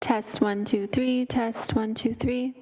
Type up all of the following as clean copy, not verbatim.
Test 1, 2, 3, test 1, 2, 3.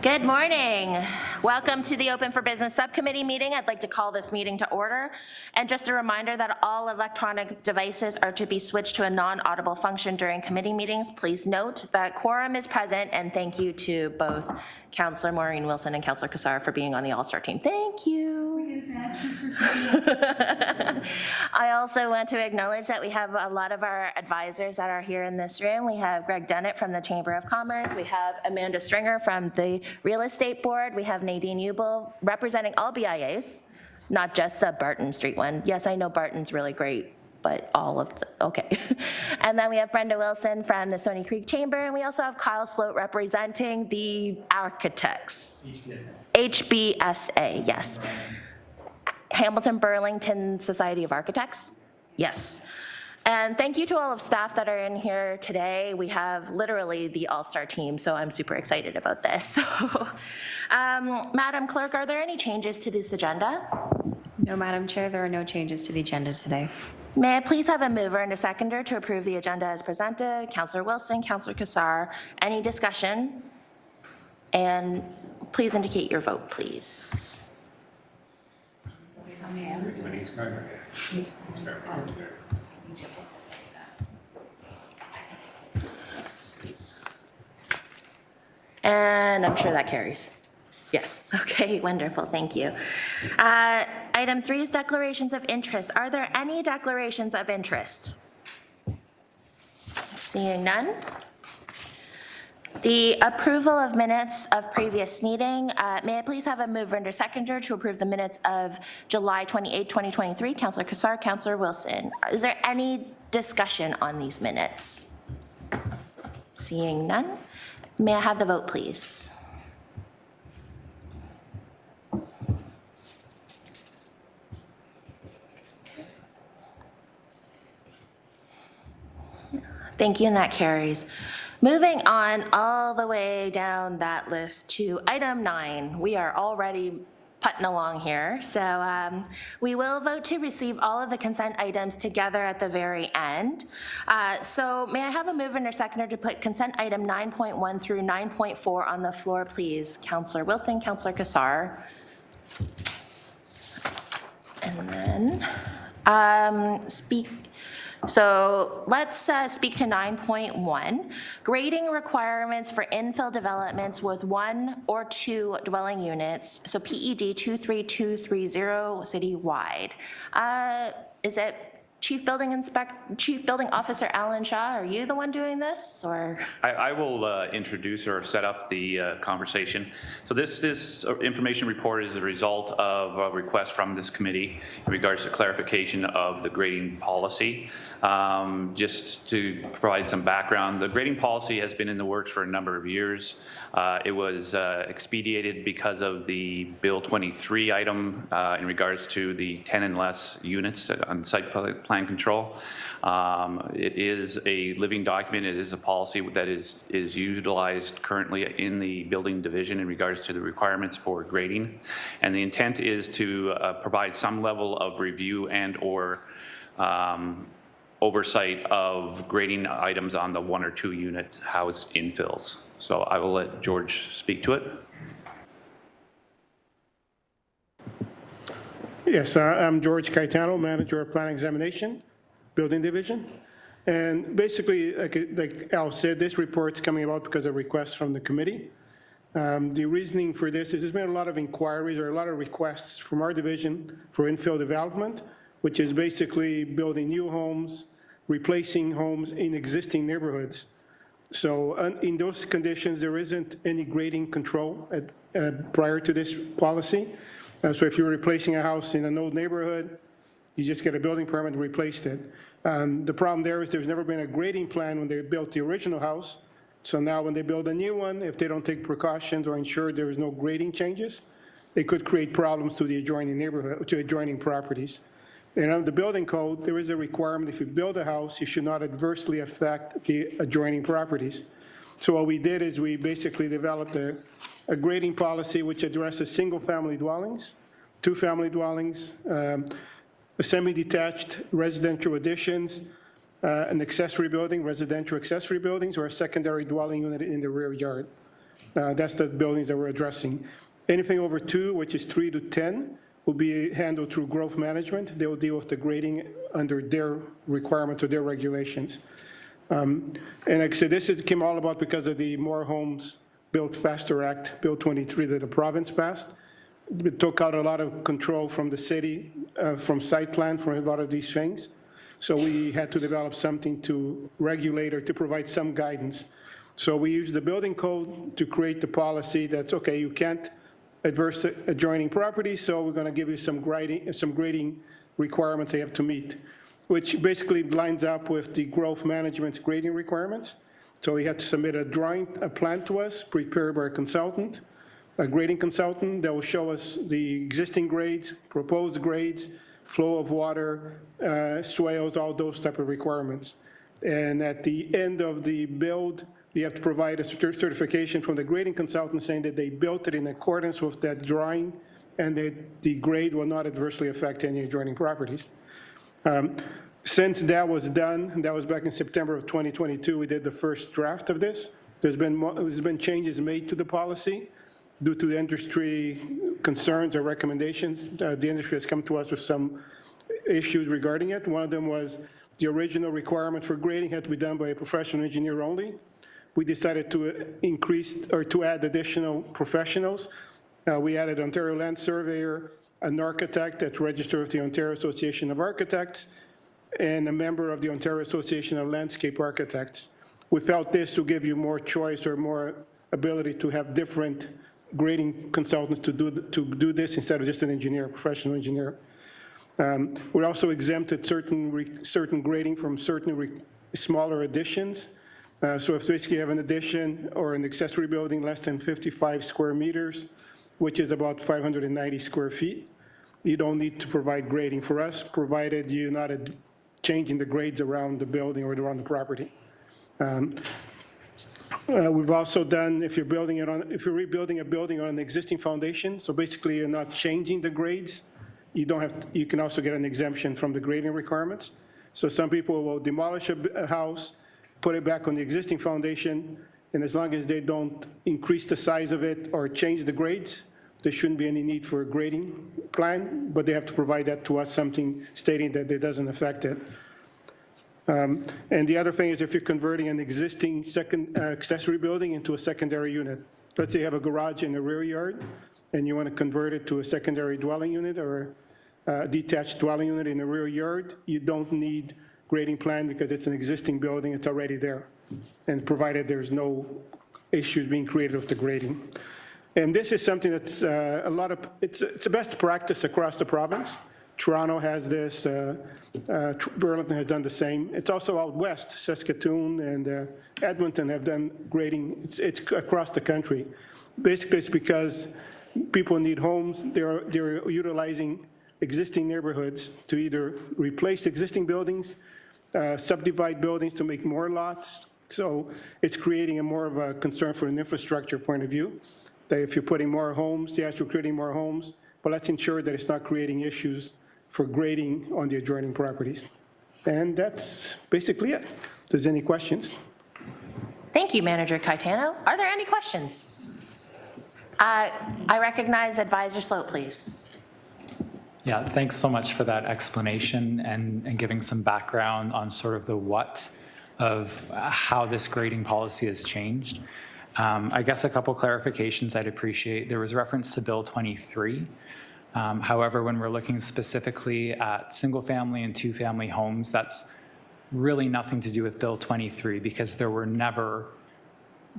Good morning. Welcome to the Open for Business Subcommittee meeting. I'd like to call this meeting to order. And just a reminder that all electronic devices are to be switched to a non-audible function during committee meetings. Please note that quorum is present, and thank you to both Councillor Maureen Wilson and Councillor Cassar for being on the All-Star team. Thank you. I also want to acknowledge that we have a lot of our advisors that are here in this room. We have Greg Dennett from the Chamber of Commerce. We have Amanda Stringer from the Real Estate Board. We have Nadine Ubel representing all BIAs, not just the Barton Street one. Yes, I know Barton's really great, but all of the, okay. And then we have Brenda Wilson from the Stony Creek Chamber, and we also have Kyle Sloat representing the architects. HBSA, yes. Hamilton Burlington Society of Architects, yes. And thank you to all of staff that are in here today. We have literally the all-star team, so I'm super excited about this. Madam Clerk, are there any changes to this agenda? No, Madam Chair, there are no changes to the agenda today. May I please have a mover and a seconder to approve the agenda as presented? Councillor Wilson, Councillor Cassar. Any discussion? And please indicate your vote, please. And I'm sure that carries. Yes, okay, wonderful, thank you. Item 3 is declarations of interest. Are there any declarations of interest? Seeing none. The approval of minutes of previous meeting. May I please have a mover and a seconder to approve the minutes of July 28, 2023? Councillor Cassar, Councillor Wilson. Is there any discussion on these minutes? Seeing none. May I have the vote, please? Thank you, and that carries. Moving on all the way down that list to item 9. We are already putting along here. So we will vote to receive all of the consent items together at the very end. So may I have a mover and a seconder to put consent item 9.1 through 9.4 on the floor, please? Councillor Wilson, Councillor Cassar. And then So let's speak to 9.1, grading requirements for infill developments with 1 or 2 dwelling units, so PED 23230 citywide. Is it Chief Building Officer Alan Shaw? Are you the one doing this, or? I will introduce or set up the conversation. So this information report is a result of a request from this committee in regards to clarification of the grading policy. Just to provide some background, the grading policy has been in the works for a number of years. It was expedited because of the Bill 23 item in regards to the 10 and less units on site plan control. It is a living document. It is a policy that is utilized currently in the building division in regards to the requirements for grading. And the intent is to provide some level of review and or oversight of grading items on the 1 or 2 unit house infills. So I will let George speak to it. Yes, I'm George Caetano, Manager of Plan Examination, Building Division. And basically, like Al said, this report's coming about because of requests from the committee. The reasoning for this is there's been a lot of inquiries or a lot of requests from our division for infill development, which is basically building new homes, replacing homes in existing neighborhoods. So in those conditions, there isn't any grading control prior to this policy. So if you're replacing a house in an old neighborhood, you just get a building permit and replaced it. The problem there is there's never been a grading plan when they built the original house. So now when they build a new one, if they don't take precautions or ensure there is no grading changes, it could create problems to the adjoining neighborhood, to adjoining properties. And under the building code, there is a requirement if you build a house, you should not adversely affect the adjoining properties. So what we did is we basically developed a grading policy which addresses single-family dwellings, 2-family dwellings, semi-detached residential additions, an accessory building, residential accessory buildings, or a secondary dwelling unit in the rear yard. That's the buildings that we're addressing. Anything over 2, which is 3 to 10, will be handled through growth management. They will deal with the grading under their requirements or their regulations. And like I said, this came all about because of the More Homes Built Faster Act, Bill 23, that the province passed. It took out a lot of control from the city, from site plan, for a lot of these things. So we had to develop something to regulate or to provide some guidance. So we used the building code to create the policy that's, okay, you can't adverse adjoining properties, so we're going to give you some grading requirements they have to meet, which basically lines up with the growth management's grading requirements. So we had to submit a plan to us, prepared by a consultant, a grading consultant that will show us the existing grades, proposed grades, flow of water, swales, all those type of requirements. And at the end of the build, you have to provide a certification from the grading consultant saying that they built it in accordance with that drawing and that the grade will not adversely affect any adjoining properties. Since that was done, that was back in September of 2022, we did the first draft of this. There's been changes made to the policy due to the industry concerns or recommendations. The industry has come to us with some issues regarding it. One of them was the original requirement for grading had to be done by a professional engineer only. We decided to increase or to add additional professionals. We added an Ontario Land Surveyor, an architect that's registered with the Ontario Association of Architects, and a member of the Ontario Association of Landscape Architects. We felt this to give you more choice or more ability to have different grading consultants to do this instead of just an engineer, a professional engineer. We also exempted certain grading from certain smaller additions. So if basically you have an addition or an accessory building less than 55 square meters, which is about 590 square feet, you don't need to provide grading for us, provided you're not changing the grades around the building or around the property. We've also done, if you're rebuilding a building on an existing foundation, so basically you're not changing the grades, you can also get an exemption from the grading requirements. So some people will demolish a house, put it back on the existing foundation, and as long as they don't increase the size of it or change the grades, there shouldn't be any need for a grading plan, but they have to provide that to us, something stating that it doesn't affect it. And the other thing is if you're converting an existing accessory building into a secondary unit. Let's say you have a garage in the rear yard, and you want to convert it to a secondary dwelling unit or a detached dwelling unit in the rear yard, you don't need grading plan because it's an existing building, it's already there, and provided there's no issues being created with the grading. And this is something that's it's a best practice across the province. Toronto has this, Burlington has done the same. It's also out west, Saskatoon and Edmonton have done grading. It's across the country. Basically, it's because people need homes. They're utilizing existing neighborhoods to either replace existing buildings, subdivide buildings to make more lots. So it's creating a more of a concern from an infrastructure point of view, that if you're putting more homes, yes, you're creating more homes, but let's ensure that it's not creating issues for grading on the adjoining properties. And that's basically it. If there's any questions? Thank you, Manager Caetano. Are there any questions? I recognize Advisor Sloat, please. Yeah, thanks so much for that explanation and giving some background on sort of the what of how this grading policy has changed. I guess a couple clarifications I'd appreciate. There was reference to Bill 23. However, when we're looking specifically at single-family and two-family homes, that's really nothing to do with Bill 23 because there were never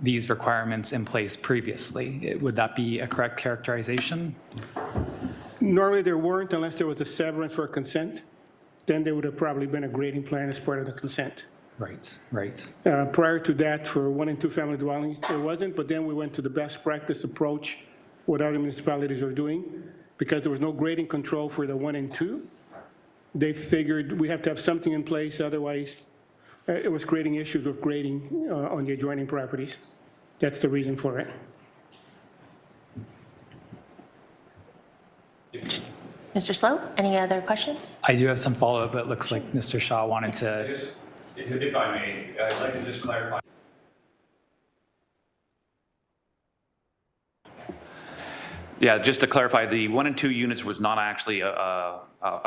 these requirements in place previously. Would that be a correct characterization? Normally there weren't unless there was a severance for consent. Then there would have probably been a grading plan as part of the consent. Right, right. Prior to that, for 1 and 2 family dwellings, there wasn't, but then we went to the best practice approach what other municipalities are doing. Because there was no grading control for the 1 and 2, they figured we have to have something in place, otherwise it was creating issues with grading on the adjoining properties. That's the reason for it. Mr. Sloat, any other questions? I do have some follow-up, but it looks like Mr. Shaw wanted to. If I may, I'd like to just clarify. Yeah, just to clarify, the 1 and 2 units was not actually a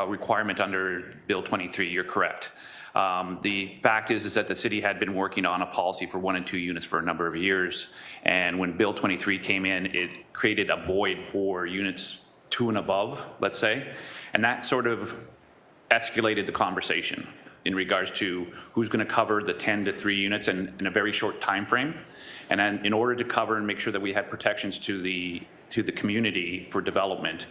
requirement under Bill 23. You're correct. The fact is that the city had been working on a policy for 1 and 2 units for a number of years. And when Bill 23 came in, it created a void for units 2 and above, let's say. And that sort of escalated the conversation in regards to who's going to cover the 10 to 3 units in a very short time frame. And then in order to cover and make sure that we had protections to the community for development,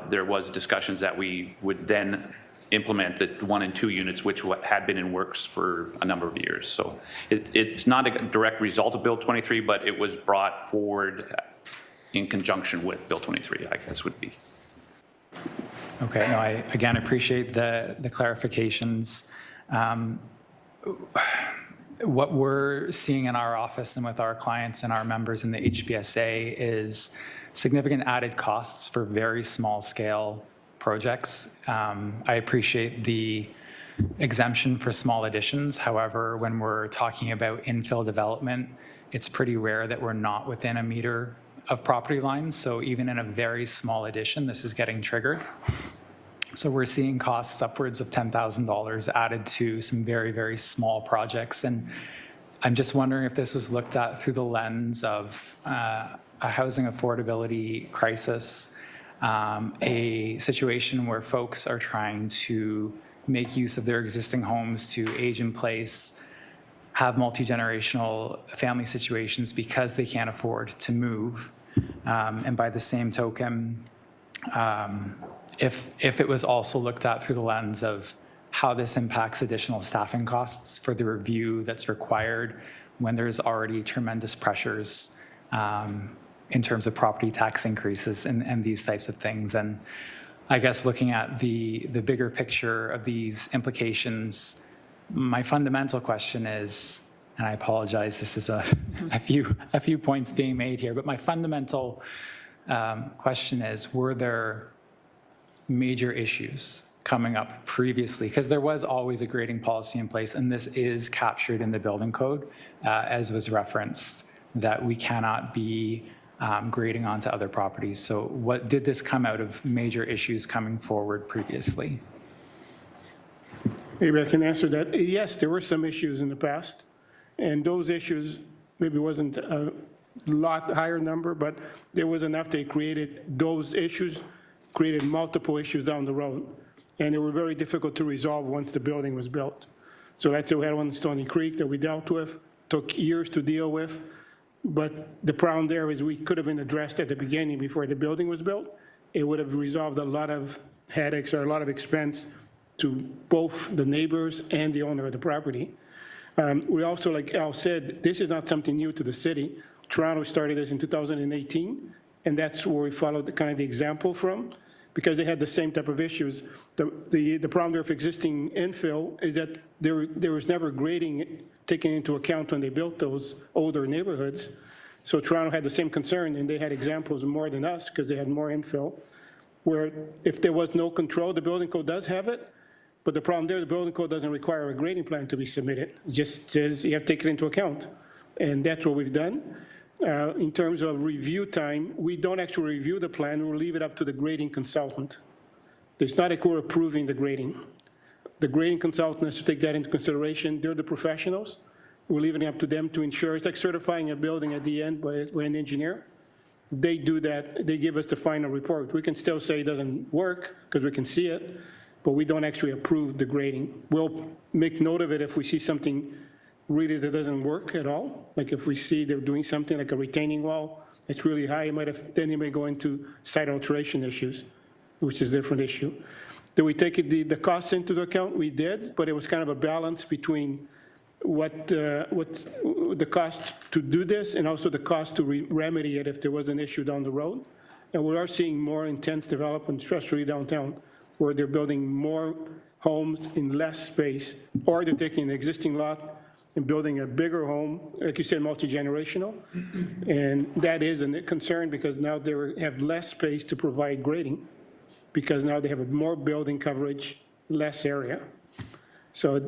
there was discussions that we would then implement the 1 and 2 units, which had been in works for a number of years. So it's not a direct result of Bill 23, but it was brought forward in conjunction with Bill 23, I guess would be. Okay, no, I again appreciate the clarifications. What we're seeing in our office and with our clients and our members in the HPSA is significant added costs for very small scale projects. I appreciate the exemption for small additions. However, when we're talking about infill development, it's pretty rare that we're not within a meter of property lines. So even in a very small addition, this is getting triggered. So we're seeing costs upwards of $10,000 added to some very, very small projects. And I'm just wondering if this was looked at through the lens of a housing affordability crisis, a situation where folks are trying to make use of their existing homes to age in place, have multi-generational family situations because they can't afford to move. And by the same token, if it was also looked at through the lens of how this impacts additional staffing costs for the review that's required when there's already tremendous pressures in terms of property tax increases and these types of things. And I guess looking at the bigger picture of these implications, my fundamental question is, and I apologize, this is a few points being made here, but my fundamental question is, were there major issues coming up previously? Because there was always a grading policy in place, and this is captured in the building code, as was referenced, that we cannot be grading onto other properties. So what did this come out of major issues coming forward previously? Maybe I can answer that. Yes, there were some issues in the past, and those issues maybe wasn't a lot higher number, but there was enough they created those issues, created multiple issues down the road, and they were very difficult to resolve once the building was built. So that's why we had one in Stony Creek that we dealt with, took years to deal with, but the problem there is we could have been addressed at the beginning before the building was built. It would have resolved a lot of headaches or a lot of expense to both the neighbors and the owner of the property. We also, like Al said, this is not something new to the city. Toronto started this in 2018, and that's where we followed the example from, because they had the same type of issues. The problem with existing infill is that there was never grading taken into account when they built those older neighborhoods. So Toronto had the same concern, and they had examples more than us because they had more infill, where if there was no control, the building code does have it, but the problem there, the building code doesn't require a grading plan to be submitted. It just says you have to take it into account, and that's what we've done. In terms of review time, we don't actually review the plan, we'll leave it up to the grading consultant. It's not like we're approving the grading. The grading consultant has to take that into consideration. They're the professionals. We're leaving it up to them to ensure. It's like certifying a building at the end by an engineer. They do that, they give us the final report. We can still say it doesn't work because we can see it, but we don't actually approve the grading. We'll make note of it if we see something really that doesn't work at all. Like if we see they're doing something like a retaining wall that's really high, then you may go into site alteration issues, which is a different issue. Did we take the costs into account? We did, but it was kind of a balance between what's the cost to do this and also the cost to remedy it if there was an issue down the road. And we are seeing more intense development, especially downtown, where they're building more homes in less space, or they're taking an existing lot and building a bigger home, like you said, multi-generational. And that is a concern because now they have less space to provide grading because now they have more building coverage, less area. So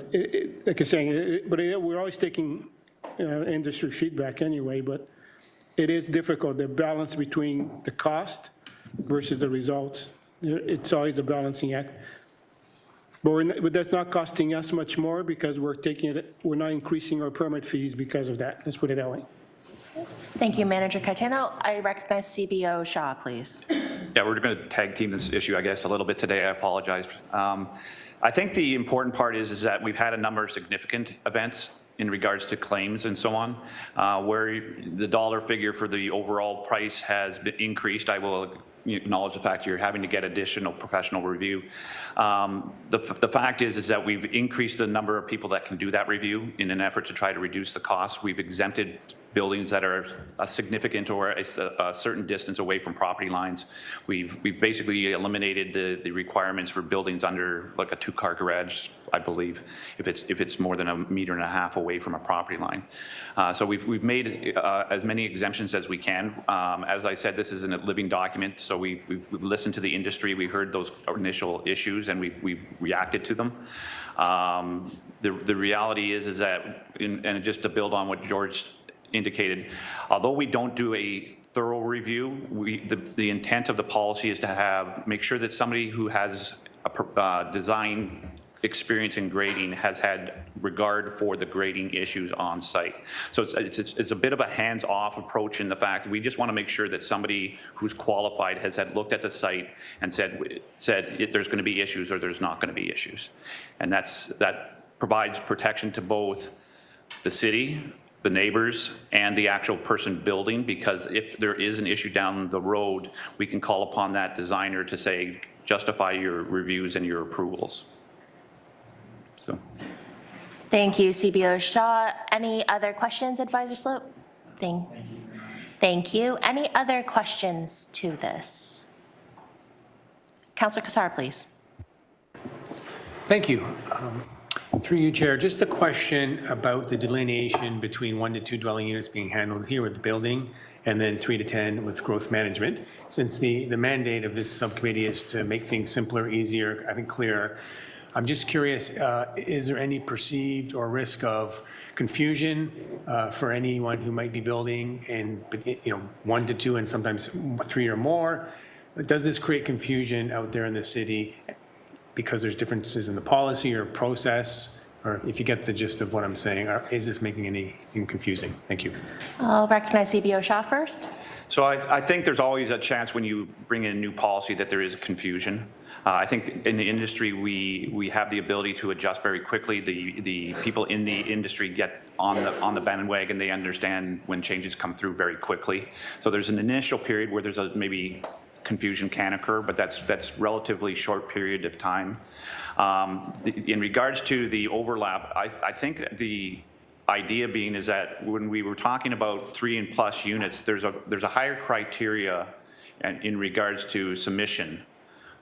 like I'm saying, but we're always taking industry feedback anyway, but it is difficult, the balance between the cost versus the results. It's always a balancing act. But that's not costing us much more because we're not increasing our permit fees because of that. Let's put it that way. Thank you, Manager Caetano. I recognize CBO Shaw, please. Yeah, we're going to tag team this issue, I guess, a little bit today. I apologize. I think the important part is that we've had a number of significant events in regards to claims and so on, where the dollar figure for the overall price has been increased. I will acknowledge the fact you're having to get additional professional review. The fact is that we've increased the number of people that can do that review in an effort to try to reduce the cost. We've exempted buildings that are a significant or a certain distance away from property lines. We've basically eliminated the requirements for buildings under like a 2-car garage, I believe, if it's more than 1.5 meters away from a property line. So we've made as many exemptions as we can. As I said, this is a living document, so we've listened to the industry. We heard those initial issues and we've reacted to them. The reality is that, and just to build on what George indicated, although we don't do a thorough review, the intent of the policy is to make sure that somebody who has a design experience in grading has had regard for the grading issues on site. So it's a bit of a hands-off approach in the fact that we just want to make sure that somebody who's qualified has looked at the site and said there's going to be issues or there's not going to be issues. And that provides protection to both the city, the neighbors, and the actual person building, because if there is an issue down the road, we can call upon that designer to say, justify your reviews and your approvals. So. Thank you, CBO Shaw. Any other questions, Advisor Slope? Thank you. Any other questions to this? Councillor Kassar, please. Thank you. Through you, Chair, just a question about the delineation between 1 to 2 dwelling units being handled here with building and then 3 to 10 with growth management. Since the mandate of this subcommittee is to make things simpler, easier, I think clearer, I'm just curious, is there any perceived or risk of confusion for anyone who might be building in 1 to 2 and sometimes 3 or more? Does this create confusion out there in the city because there's differences in the policy or process? Or if you get the gist of what I'm saying, is this making anything confusing? Thank you. I'll recognize CBO Shaw first. So I think there's always a chance when you bring in a new policy that there is confusion. I think in the industry, we have the ability to adjust very quickly. The people in the industry get on the bandwagon. They understand when changes come through very quickly. So there's an initial period where there's maybe confusion can occur, but that's relatively short period of time. In regards to the overlap, I think the idea being is that when we were talking about 3 and plus units, there's a higher criteria in regards to submission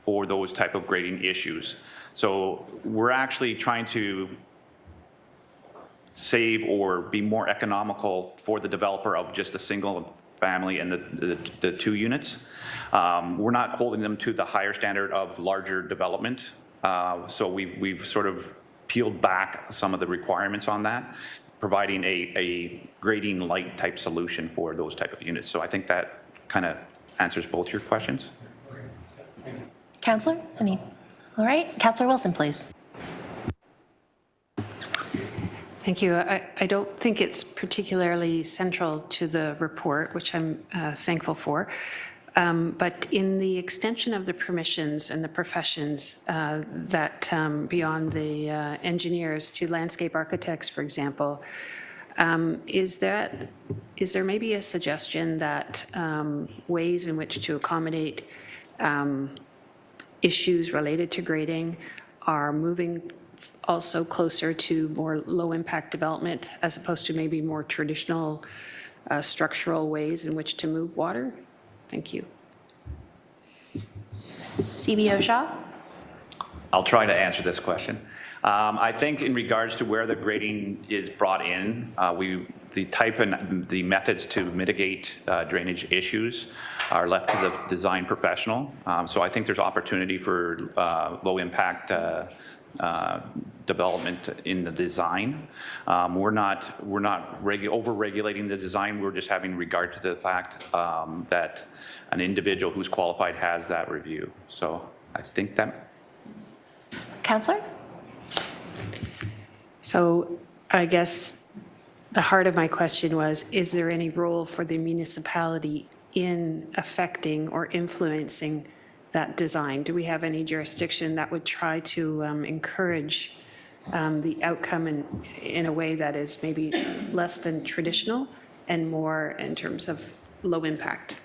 for those type of grading issues. So we're actually trying to save or be more economical for the developer of just a single family and the 2 units. We're not holding them to the higher standard of larger development. So we've sort of peeled back some of the requirements on that, providing a grading light type solution for those type of units. So I think that kind of answers both your questions. Councillor, all right. Councillor Wilson, please. Thank you. I don't think it's particularly central to the report, which I'm thankful for. But in the extension of the permissions and the professions that beyond the engineers to landscape architects, for example, is there maybe a suggestion that ways in which to accommodate issues related to grading are moving also closer to more low-impact development as opposed to maybe more traditional structural ways in which to move water? Thank you. CBO Shaw? I'll try to answer this question. I think in regards to where the grading is brought in, the type and the methods to mitigate drainage issues are left to the design professional. So I think there's opportunity for low impact development in the design. We're not over-regulating the design. We're just having regard to the fact that an individual who's qualified has that review. So I think that. Councillor? So I guess the heart of my question was, is there any role for the municipality in affecting or influencing that design? Do we have any jurisdiction that would try to encourage the outcome in a way that is maybe less than traditional and more in terms of low impact?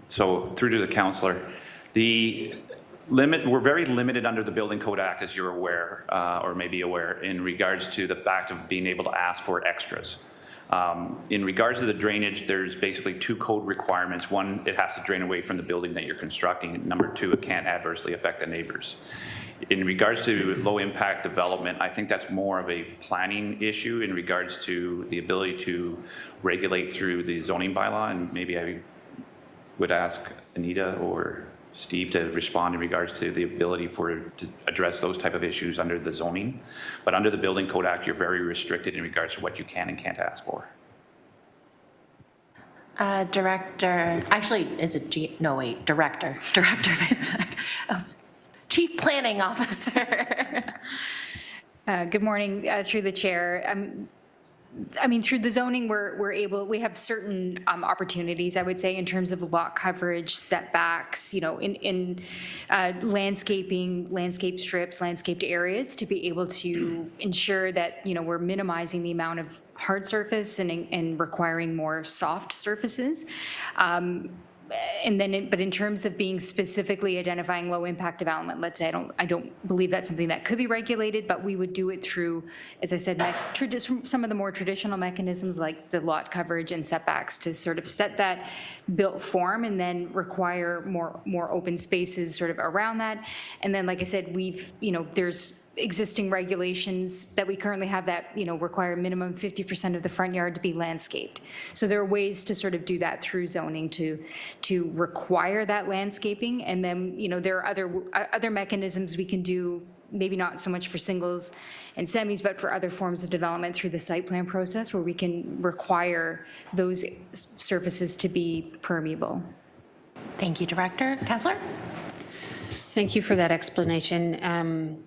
So through to the councillor, we're very limited under the Building Code Act, as you're aware, or may be aware, in regards to the fact of being able to ask for extras. In regards to the drainage, there's basically two code requirements. One, it has to drain away from the building that you're constructing. Number two, it can't adversely affect the neighbors. In regards to low impact development, I think that's more of a planning issue in regards to the ability to regulate through the zoning bylaw, and maybe I would ask Anita or Steve to respond in regards to the ability to address those type of issues under the zoning. But under the Building Code Act, you're very restricted in regards to what you can and can't ask for. Director, actually, is it Director Chief Planning Officer. Good morning, through the chair. I mean, through the zoning, we have certain opportunities, I would say, in terms of lot coverage, setbacks, in landscaping, landscape strips, landscaped areas, to be able to ensure that, we're minimizing the amount of hard surface and requiring more soft surfaces. But in terms of being specifically identifying low impact development, let's say, I don't believe that's something that could be regulated, but we would do it through, as I said, some of the more traditional mechanisms like the lot coverage and setbacks to sort of set that built form and then require more open spaces sort of around that. And then, like I said, there's existing regulations that we currently have that, require minimum 50% of the front yard to be landscaped. So there are ways to sort of do that through zoning to require that landscaping. And then, there are other mechanisms we can do, maybe not so much for singles and semis, but for other forms of development through the site plan process where we can require those surfaces to be permeable. Thank you, Director. Councillor? Thank you for that explanation.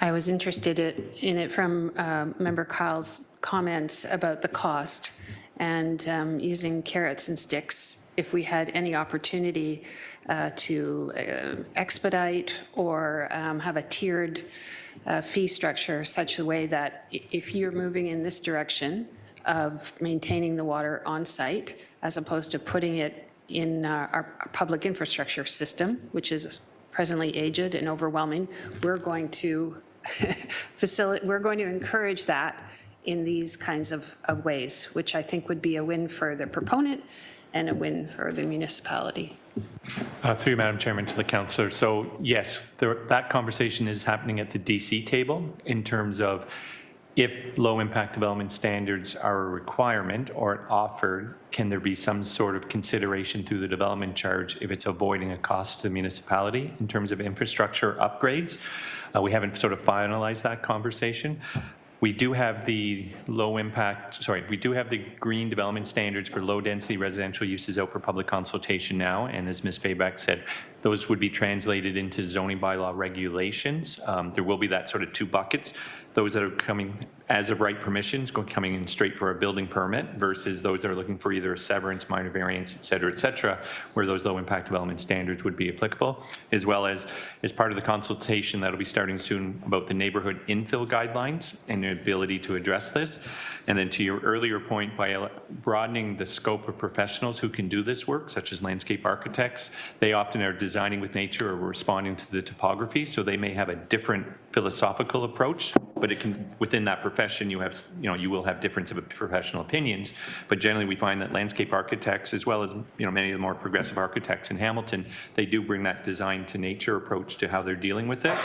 I was interested in it from Member Kyle's comments about the cost and using carrots and sticks. If we had any opportunity to expedite or have a tiered fee structure such a way that if you're moving in this direction of maintaining the water on site, as opposed to putting it in our public infrastructure system, which is presently aged and overwhelming, we're going to encourage that in these kinds of ways, which I think would be a win for the proponent and a win for the municipality. Through you, Madam Chairman, to the councillor. So yes, that conversation is happening at the DC table in terms of if low impact development standards are a requirement or offered, can there be some sort of consideration through the development charge if it's avoiding a cost to the municipality in terms of infrastructure upgrades? We haven't sort of finalized that conversation. We do have the green development standards for low density residential uses out for public consultation now. And as Ms. Fabak said, those would be translated into zoning bylaw regulations. There will be that sort of two buckets. Those that are coming as of right permissions, coming in straight for a building permit versus those that are looking for either a severance, minor variance, et cetera, where those low impact development standards would be applicable, as well as part of the consultation that'll be starting soon about the neighborhood infill guidelines and the ability to address this. And then to your earlier point, by broadening the scope of professionals who can do this work, such as landscape architects, they often are designing with nature or responding to the topography, so they may have a different philosophical approach, but it can, within that profession, you will have difference of professional opinions, but generally we find that landscape architects, as well as, many of the more progressive architects in Hamilton, they do bring that design to nature approach to how they're dealing with it,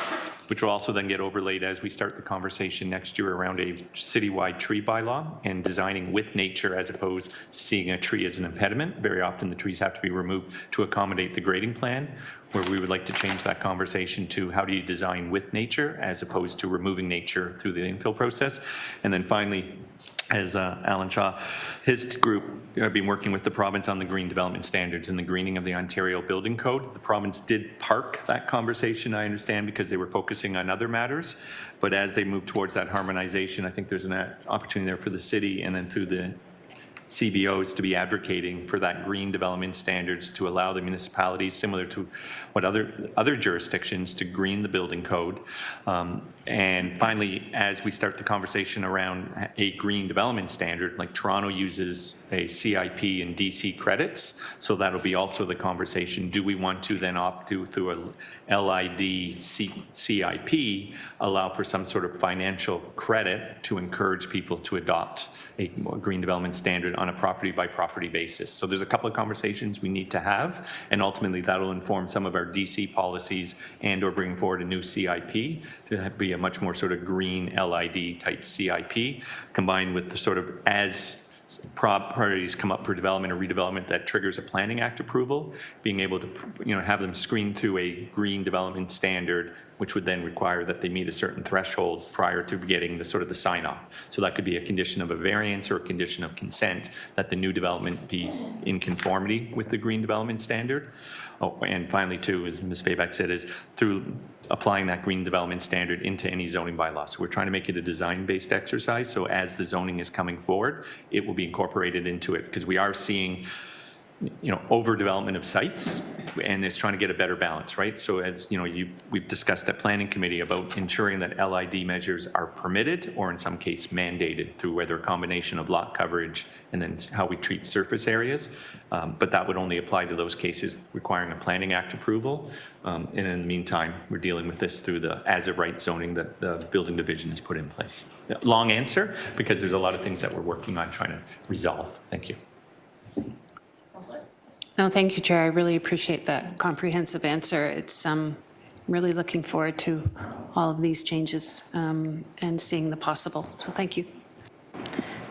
which will also then get overlaid as we start the conversation next year around a citywide tree bylaw and designing with nature as opposed to seeing a tree as an impediment. Very often the trees have to be removed to accommodate the grading plan, where we would like to change that conversation to how do you design with nature as opposed to removing nature through the infill process. And then finally, as Alan Shaw, his group have been working with the province on the green development standards and the greening of the Ontario Building Code. The province did park that conversation, I understand, because they were focusing on other matters. But as they move towards that harmonization, I think there's an opportunity there for the city and then through the CBOs to be advocating for that green development standards to allow the municipalities, similar to what other jurisdictions, to green the building code. And finally, as we start the conversation around a green development standard, like Toronto uses a CIP and DC credits, so that'll be also the conversation. Do we want to then opt to, through a LID CIP, allow for some sort of financial credit to encourage people to adopt a green development standard on a property by property basis? So there's a couple of conversations we need to have, and ultimately that'll inform some of our DC policies and or bring forward a new CIP to be a much more sort of green LID type CIP, combined with the sort of as priorities come up for development or redevelopment that triggers a Planning Act approval, being able to have them screen through a green development standard, which would then require that they meet a certain threshold prior to getting the sort of the sign off. So that could be a condition of a variance or a condition of consent that the new development be in conformity with the green development standard. Oh, and finally too, as Ms. Fabak said, is through applying that green development standard into any zoning bylaw. So we're trying to make it a design-based exercise. So as the zoning is coming forward, it will be incorporated into it, because we are seeing overdevelopment of sites, and it's trying to get a better balance, right? So as we've discussed at Planning Committee about ensuring that LID measures are permitted or in some case mandated through whether a combination of lot coverage and then how we treat surface areas. But that would only apply to those cases requiring a Planning Act approval. And in the meantime, we're dealing with this through the as-of-right zoning that the building division has put in place. Long answer, because there's a lot of things that we're working on trying to resolve. Thank you. No, thank you, Chair. I really appreciate that comprehensive answer. It's really looking forward to all of these changes and seeing the possible. So thank you.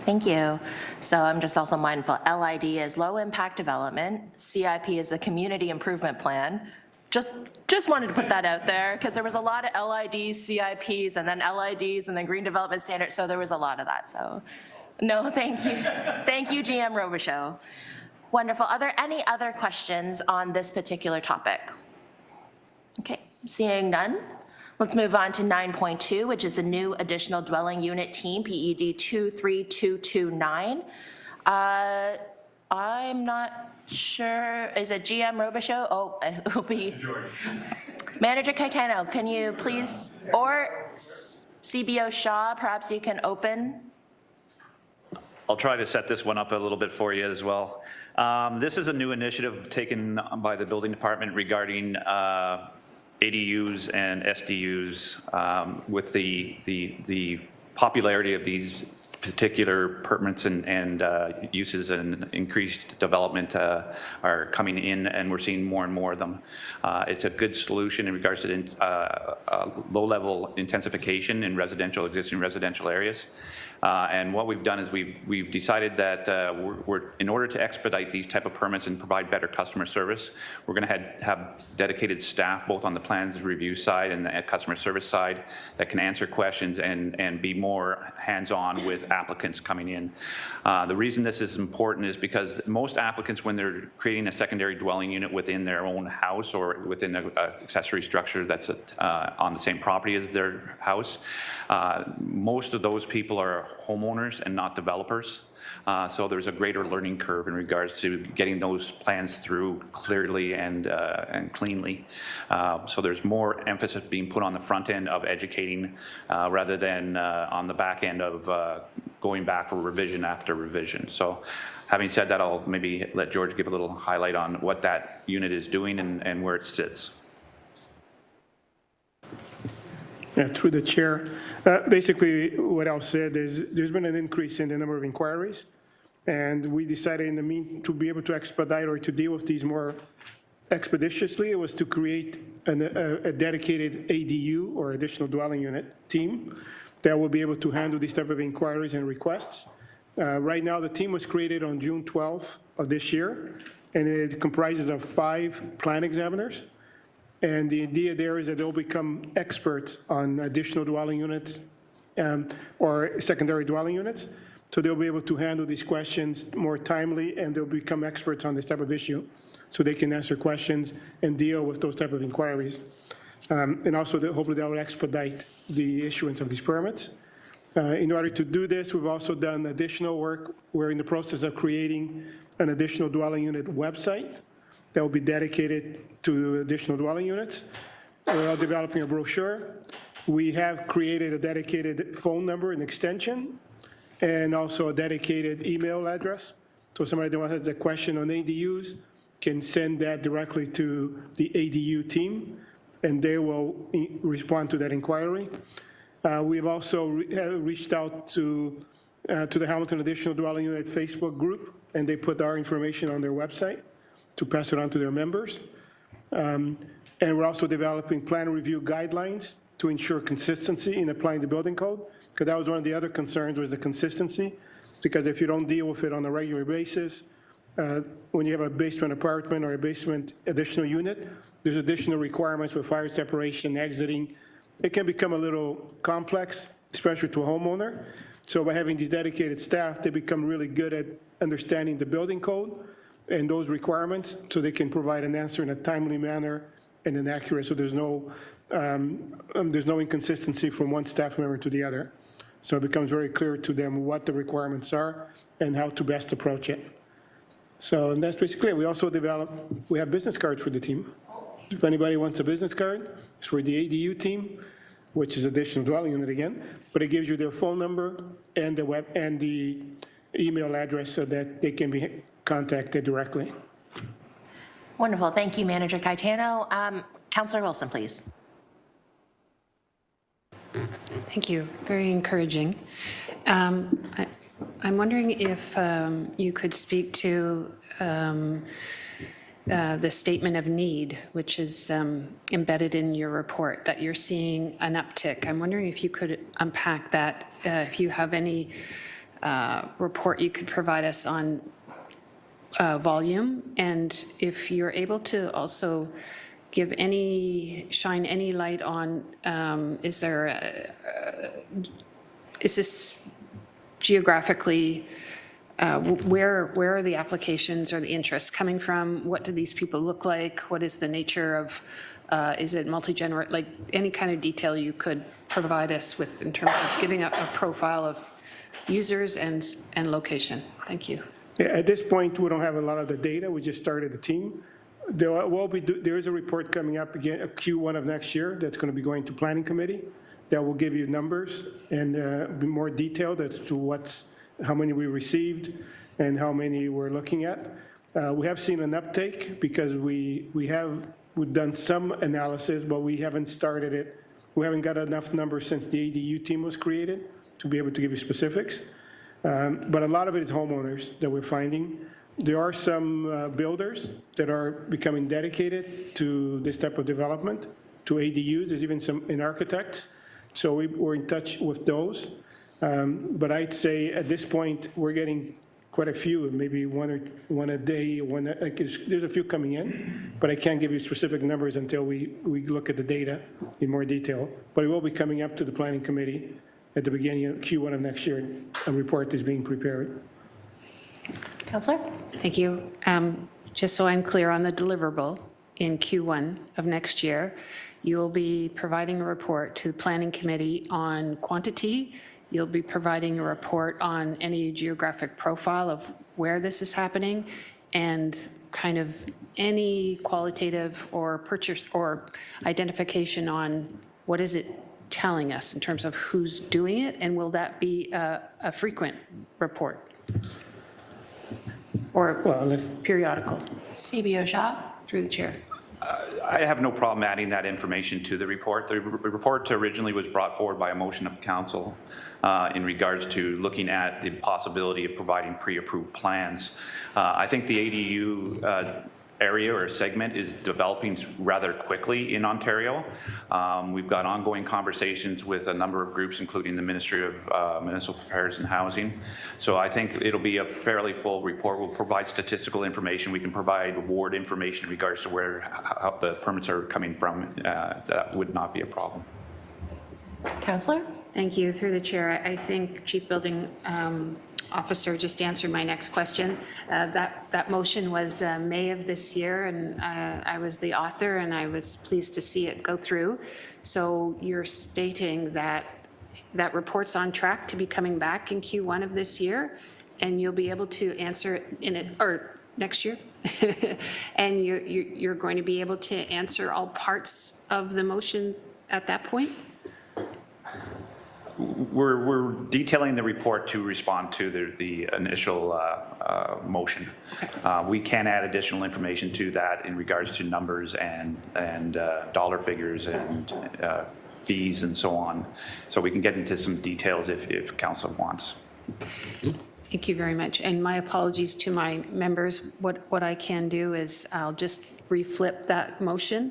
Thank you. So I'm just also mindful, LID is low impact development, CIP is the community improvement plan. Just wanted to put that out there, because there was a lot of LIDs, CIPs, and then LIDs, and then green development standards, so there was a lot of that. So no, thank you. Thank you, GM Robichaud. Wonderful. Are there any other questions on this particular topic? Okay, seeing none. Let's move on to 9.2, which is the new additional dwelling unit team, PED 23229. I'm not sure, is it GM Robichaud? Oh, it will be George. Manager Caetano, can you please, or CBO Shaw, perhaps you can open. I'll try to set this one up a little bit for you as well. This is a new initiative taken by the building department regarding ADUs and SDUs with the popularity of these particular permits and uses and increased development are coming in, and we're seeing more and more of them. It's a good solution in regards to low-level intensification in existing residential areas. And what we've done is we've decided that we're in order to expedite these type of permits and provide better customer service, we're going to have dedicated staff both on the plans review side and the customer service side that can answer questions and be more hands-on with applicants coming in. The reason this is important is because most applicants, when they're creating a secondary dwelling unit within their own house or within an accessory structure that's on the same property as their house, most of those people are homeowners and not developers. So there's a greater learning curve in regards to getting those plans through clearly and cleanly. So there's more emphasis being put on the front end of educating rather than on the back end of going back for revision after revision. So having said that, I'll maybe let George give a little highlight on what that unit is doing and where it sits. Yeah, through the chair. Basically, what Al said is there's been an increase in the number of inquiries, and we decided in the to be able to expedite or to deal with these more expeditiously, it was to create a dedicated ADU or additional dwelling unit team that will be able to handle these type of inquiries and requests. Right now, the team was created on June 12th of this year, and it comprises of 5 plan examiners. And the idea there is that they'll become experts on additional dwelling units or secondary dwelling units. So they'll be able to handle these questions more timely, and they'll become experts on this type of issue. So they can answer questions and deal with those type of inquiries. And also, hopefully, that will expedite the issuance of these permits. In order to do this, we've also done additional work. We're in the process of creating an additional dwelling unit website that will be dedicated to additional dwelling units. We're developing a brochure. We have created a dedicated phone number and extension, and also a dedicated email address. So somebody that has a question on ADUs can send that directly to the ADU team, and they will respond to that inquiry. We've also reached out to the Hamilton Additional Dwelling Unit Facebook group, and they put our information on their website to pass it on to their members. And we're also developing plan review guidelines to ensure consistency in applying the building code, because that was one of the other concerns, was the consistency, because if you don't deal with it on a regular basis, when you have a basement apartment or a basement additional unit, there's additional requirements with fire separation, exiting. It can become a little complex, especially to a homeowner. So by having these dedicated staff, they become really good at understanding the building code and those requirements, so they can provide an answer in a timely manner and an accurate, so there's no inconsistency from one staff member to the other. So it becomes very clear to them what the requirements are and how to best approach it. So, and that's basically it. We also we have business cards for the team. If anybody wants a business card, it's for the ADU team, which is additional dwelling unit again, but it gives you their phone number and the email address so that they can be contacted directly. Wonderful. Thank you, Manager Caetano. Councillor Wilson, please. Thank you. Very encouraging. I'm wondering if you could speak to the statement of need, which is embedded in your report, that you're seeing an uptick. I'm wondering if you could unpack that, if you have any report you could provide us on volume, and if you're able to also shine any light on, is this geographically, where are the applications or the interests coming from? What do these people look like? What is the nature of, is it multi-generational, like any kind of detail you could provide us with in terms of giving a profile of users and location? Thank you. Yeah, at this point, we don't have a lot of the data. We just started the team. There is a report coming up again, Q1 of next year, that's going to be going to Planning Committee, that will give you numbers and be more detailed as to how many we received and how many we're looking at. We have seen an uptake because we've done some analysis, but we haven't started it. We haven't got enough numbers since the ADU team was created to be able to give you specifics. But a lot of it is homeowners that we're finding. There are some builders that are becoming dedicated to this type of development, to ADUs. There's even some in architects. So we're in touch with those. But I'd say at this point, we're getting quite a few, maybe one a day, there's a few coming in, but I can't give you specific numbers until we look at the data in more detail. But it will be coming up to the Planning Committee at the beginning of Q1 of next year. A report is being prepared. Councillor? Thank you. Just so I'm clear on the deliverable, in Q1 of next year, you will be providing a report to the Planning Committee on quantity. You'll be providing a report on any geographic profile of where this is happening, and kind of any qualitative or purchase or identification on what is it telling us in terms of who's doing it, and will that be a frequent report? Or Well, unless, periodical? CBO Shaw? Through the chair. I have no problem adding that information to the report. The report originally was brought forward by a motion of council in regards to looking at the possibility of providing pre-approved plans. I think the ADU area or segment is developing rather quickly in Ontario. We've got ongoing conversations with a number of groups, including the Ministry of Municipal Affairs and Housing. So I think it'll be a fairly full report. We'll provide statistical information. We can provide ward information in regards to how the permits are coming from. That would not be a problem. Councillor? Thank you. Through the chair, I think Chief Building Officer just answered my next question. That motion was May of this year, and I was the author, and I was pleased to see it go through. So you're stating that that report's on track to be coming back in Q1 of this year, and you'll be able to answer it in it, or next year? And you're going to be able to answer all parts of the motion at that point? We're detailing the report to respond to the initial motion. We can add additional information to that in regards to numbers and dollar figures and fees and so on. So we can get into some details if council wants. Thank you very much. And my apologies to my members. What I can do is I'll just reflip that motion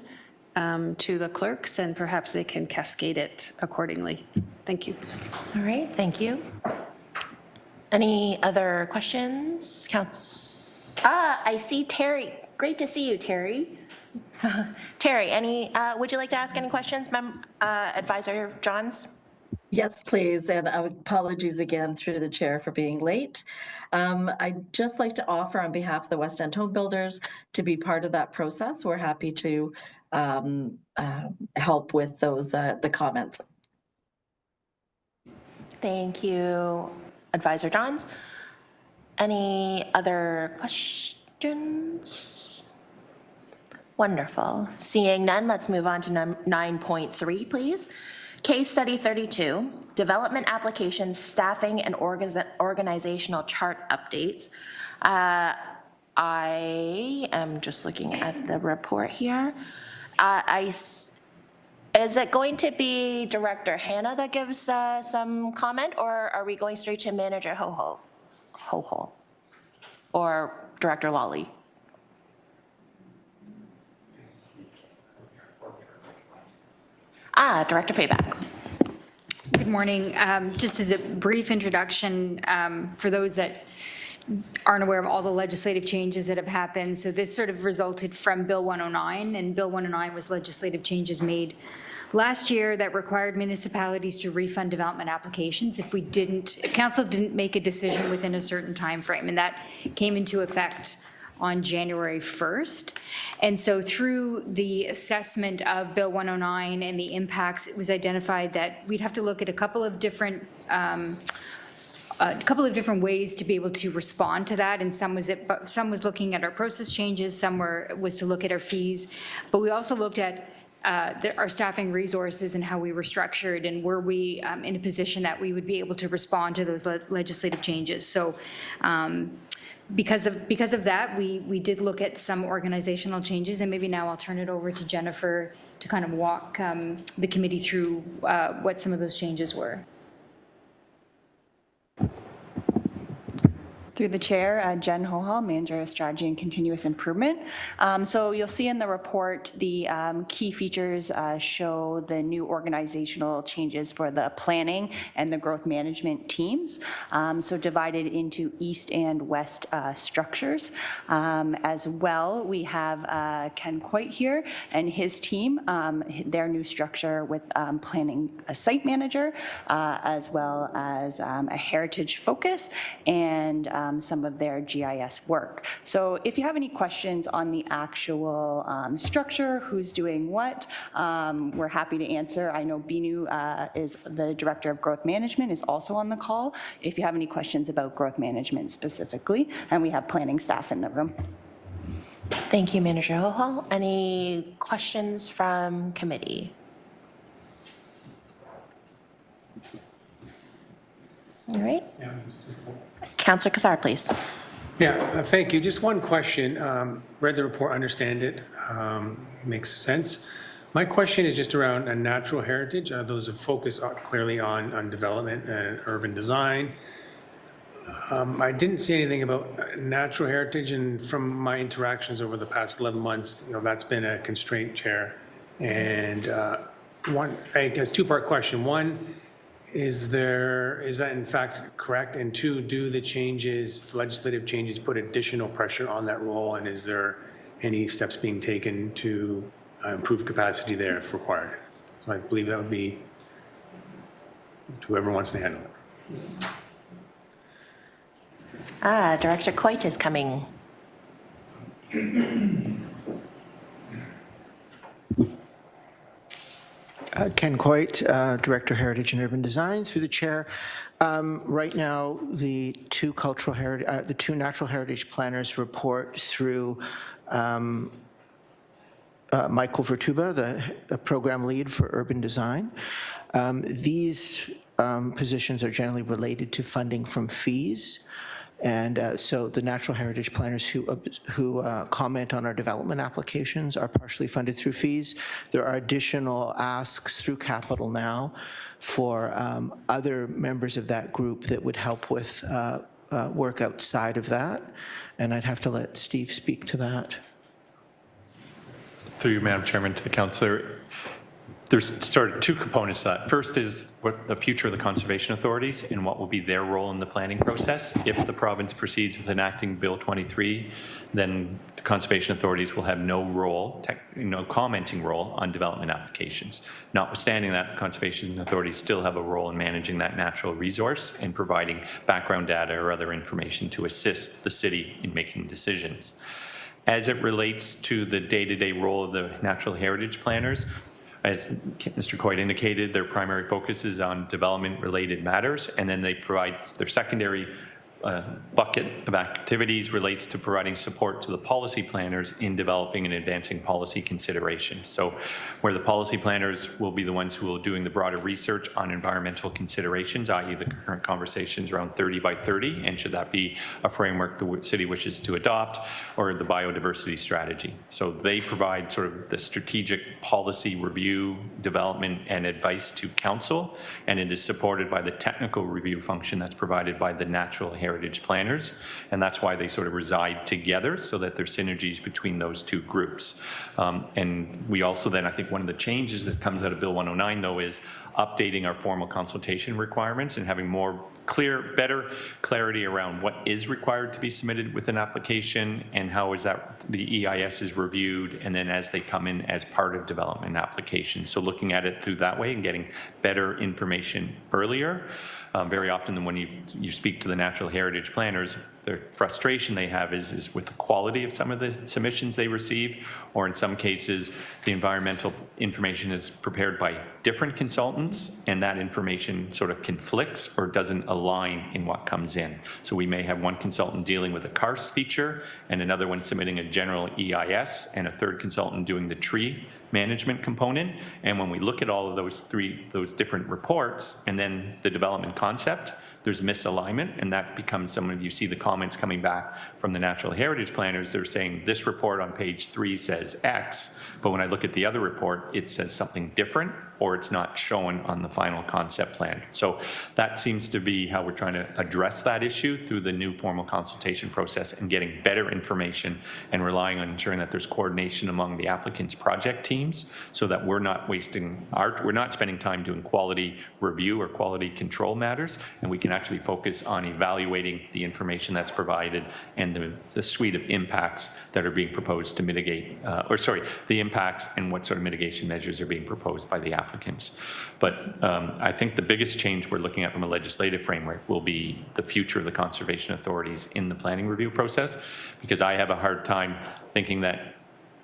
to the clerks, and perhaps they can cascade it accordingly. Thank you. All right, thank you. Any other questions? I see Terry. Great to see you, Terry. Terry, would you like to ask any questions, Advisor Johns? Yes, please, and apologies again through the chair for being late. I'd just like to offer on behalf of the West End Home Builders to be part of that process. We're happy to help with those the comments. Thank you, Advisor Johns. Any other questions? Wonderful. Seeing none, let's move on to 9.3, please. Case study 32, development applications, staffing and organizational chart updates. I am just looking at the report here. Is it going to be Director Hannah that gives some comment, or are we going straight to Manager Hohol or Director Lawley? Director Fayback. Good morning. Just as a brief introduction, for those that aren't aware of all the legislative changes that have happened, so this sort of resulted from Bill 109, and Bill 109 was legislative changes made last year that required municipalities to refund development applications if council didn't make a decision within a certain time frame, and that came into effect on January 1st. And so through the assessment of Bill 109 and the impacts, it was identified that we'd have to look at a couple of different ways to be able to respond to that, and some was looking at our process changes, some was to look at our fees, but we also looked at our staffing resources and how we were structured, and were we in a position that we would be able to respond to those legislative changes. So because of that, we did look at some organizational changes, and maybe now I'll turn it over to Jennifer to kind of walk the committee through what some of those changes were. Through the chair, Jen Hohol, Manager of Strategy and Continuous Improvement. So you'll see in the report the key features show the new organizational changes for the planning and the growth management teams. So divided into east and west structures. As well, we have Ken Coit here and his team, their new structure with planning a site manager, as well as a heritage focus and some of their GIS work. So if you have any questions on the actual structure, who's doing what, we're happy to answer. I know Binu is the Director of Growth Management, is also on the call if you have any questions about growth management specifically, and we have planning staff in the room. Thank you, Manager Hohol. Any questions from committee? All right. Councillor Kassar, please. Yeah, thank you. Just one question. Read the report, understand it, makes sense. My question is just around natural heritage. Those are focused clearly on development and urban design. I didn't see anything about natural heritage, and from my interactions over the past 11 months, that's been a constraint, Chair. And one, I guess, two-part question. One, is that in fact correct? And two, do the legislative changes put additional pressure on that role? And is there any steps being taken to improve capacity there if required? So I believe that would be to whoever wants to handle it. Director Coit is coming. Ken Coit, Director Heritage and Urban Design, through the chair. Right now, the two natural heritage planners report through Michael Vertuba, the program lead for urban design. These positions are generally related to funding from fees. And so the natural heritage planners who comment on our development applications are partially funded through fees. There are additional asks through Capital Now for other members of that group that would help with work outside of that. And I'd have to let Steve speak to that. Through you, Madam Chairman, to the councillor. There's sort of two components to that. First is what the future of the conservation authorities and what will be their role in the planning process. If the province proceeds with enacting Bill 23, then the conservation authorities will have no role, no commenting role on development applications. Notwithstanding that, the conservation authorities still have a role in managing that natural resource and providing background data or other information to assist the city in making decisions. As it relates to the day-to-day role of the natural heritage planners, as Mr. Coit indicated, their primary focus is on development-related matters, and then they provide their secondary bucket of activities relates to providing support to the policy planners in developing and advancing policy considerations. So where the policy planners will be the ones who will be doing the broader research on environmental considerations, i.e. the current conversations around 30 by 30, and should that be a framework the city wishes to adopt, or the biodiversity strategy. So they provide sort of the strategic policy review, development, and advice to council, and it is supported by the technical review function that's provided by the natural heritage planners, and that's why they sort of reside together, so that there's synergies between those two groups. And we also then, I think one of the changes that comes out of Bill 109 though is updating our formal consultation requirements and having better clarity around what is required to be submitted with an application and how is that the EIS is reviewed, and then as they come in as part of development applications. So looking at it through that way and getting better information earlier. Very often when you speak to the natural heritage planners, the frustration they have is with the quality of some of the submissions they receive, or in some cases, the environmental information is prepared by different consultants, and that information sort of conflicts or doesn't align in what comes in. So we may have one consultant dealing with a karst feature, and another one submitting a general EIS, and a third consultant doing the tree management component. And when we look at all of those different reports, and then the development concept, there's misalignment, and that becomes you see the comments coming back from the natural heritage planners. They're saying this report on page 3 says X, but when I look at the other report, it says something different, or it's not shown on the final concept plan. So that seems to be how we're trying to address that issue through the new formal consultation process, and getting better information and relying on ensuring that there's coordination among the applicants' project teams, so that we're not spending time doing quality review or quality control matters, and we can actually focus on evaluating the information that's provided and the suite of impacts that are being proposed to mitigate, the impacts and what sort of mitigation measures are being proposed by the applicants. But I think the biggest change we're looking at from a legislative framework will be the future of the conservation authorities in the planning review process, because I have a hard time thinking that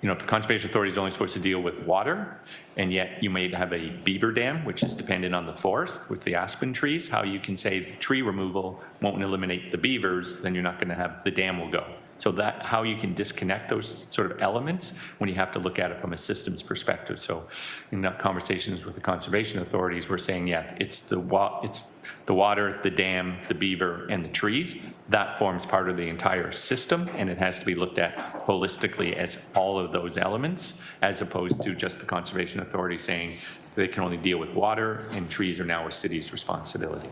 if the conservation authority is only supposed to deal with water, and yet you may have a beaver dam, which is dependent on the forest with the aspen trees, how you can say the tree removal won't eliminate the beavers, then you're not going to have, the dam will go. So that how you can disconnect those sort of elements when you have to look at it from a systems perspective. So in conversations with the conservation authorities, we're saying, yeah, it's the water, the dam, the beaver, and the trees. That forms part of the entire system, and it has to be looked at holistically as all of those elements, as opposed to just the conservation authority saying they can only deal with water and trees are now a city's responsibility.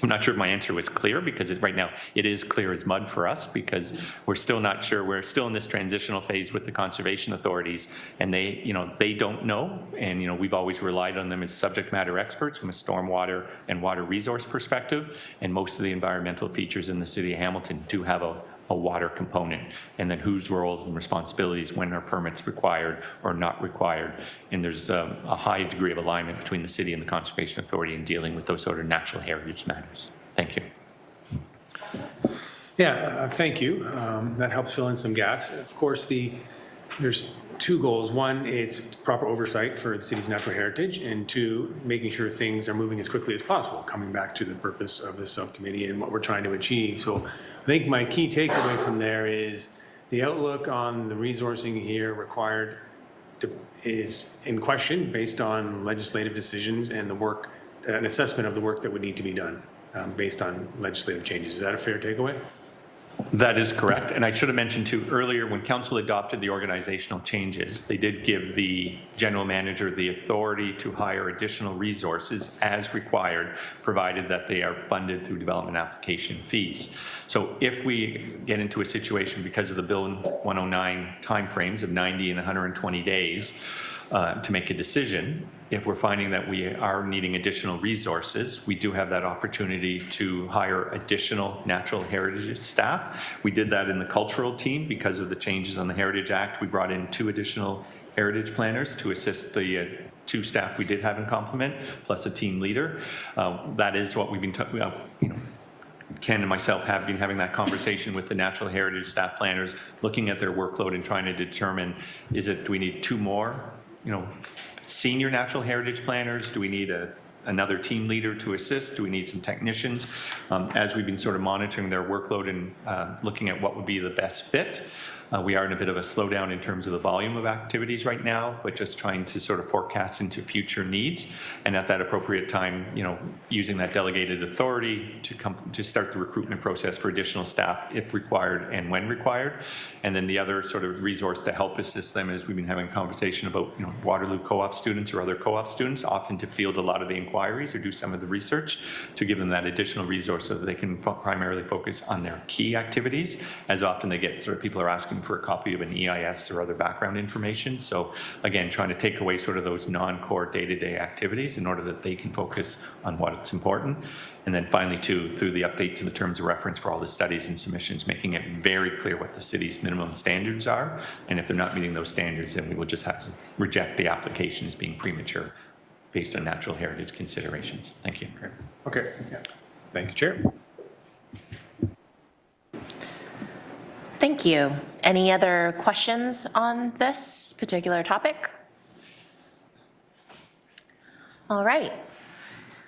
I'm not sure if my answer was clear, because right now it is clear as mud for us, because we're still not sure. We're still in this transitional phase with the conservation authorities, and they don't know. And we've always relied on them as subject matter experts from a stormwater and water resource perspective. And most of the environmental features in the city of Hamilton do have a water component, and then whose roles and responsibilities, when are permits required or not required. And there's a high degree of alignment between the city and the Conservation Authority in dealing with those sort of natural heritage matters. Thank you. Yeah, thank you. That helps fill in some gaps. Of course, there's two goals. One, it's proper oversight for the city's natural heritage, and two, making sure things are moving as quickly as possible, coming back to the purpose of the subcommittee and what we're trying to achieve. So I think my key takeaway from there is the outlook on the resourcing here required is in question based on legislative decisions and the work, an assessment of the work that would need to be done based on legislative changes. Is that a fair takeaway? That is correct. And I should have mentioned too earlier, when council adopted the organizational changes, they did give the general manager the authority to hire additional resources as required, provided that they are funded through development application fees. So if we get into a situation because of the Bill 109 timeframes of 90 and 120 days to make a decision, if we're finding that we are needing additional resources, we do have that opportunity to hire additional natural heritage staff. We did that in the cultural team because of the changes on the Heritage Act. We brought in 2 additional heritage planners to assist the 2 staff we did have in complement, plus a team leader. That is what we've been talking about. Ken and myself have been having that conversation with the natural heritage staff planners, looking at their workload and trying to determine, do we need 2 more, senior natural heritage planners? Do we need another team leader to assist? Do we need some technicians? As we've been sort of monitoring their workload and looking at what would be the best fit, we are in a bit of a slowdown in terms of the volume of activities right now, but just trying to sort of forecast into future needs, and at that appropriate time, using that delegated authority to start the recruitment process for additional staff if required and when required. And then the other sort of resource to help assist them is we've been having a conversation about Waterloo co-op students or other co-op students, often to field a lot of the inquiries or do some of the research, to give them that additional resource so that they can primarily focus on their key activities. As often they get people are asking for a copy of an EIS or other background information. So again, trying to take away sort of those non-core day-to-day activities in order that they can focus on what's important. And then finally, too, through the update to the terms of reference for all the studies and submissions, making it very clear what the city's minimum standards are. And if they're not meeting those standards, then we will just have to reject the application as being premature based on natural heritage considerations. Thank you. Okay. Yeah. Thank you, Chair. Thank you. Any other questions on this particular topic? All right.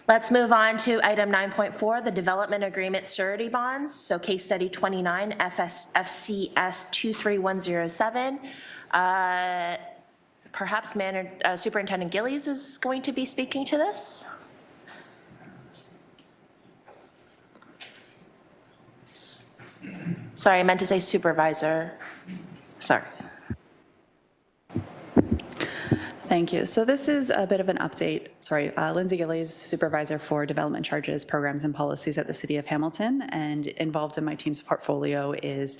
Let's move on to item 9.4, the development agreement surety bonds. So case study 29, FCS 23107. Perhaps Superintendent Gillies is going to be speaking to this. Sorry, I meant to say supervisor. Sorry. Thank you. So this is a bit of an update. Sorry, Lindsay Gillies, Supervisor for Development Charges, Programs and Policies at the City of Hamilton, and involved in my team's portfolio is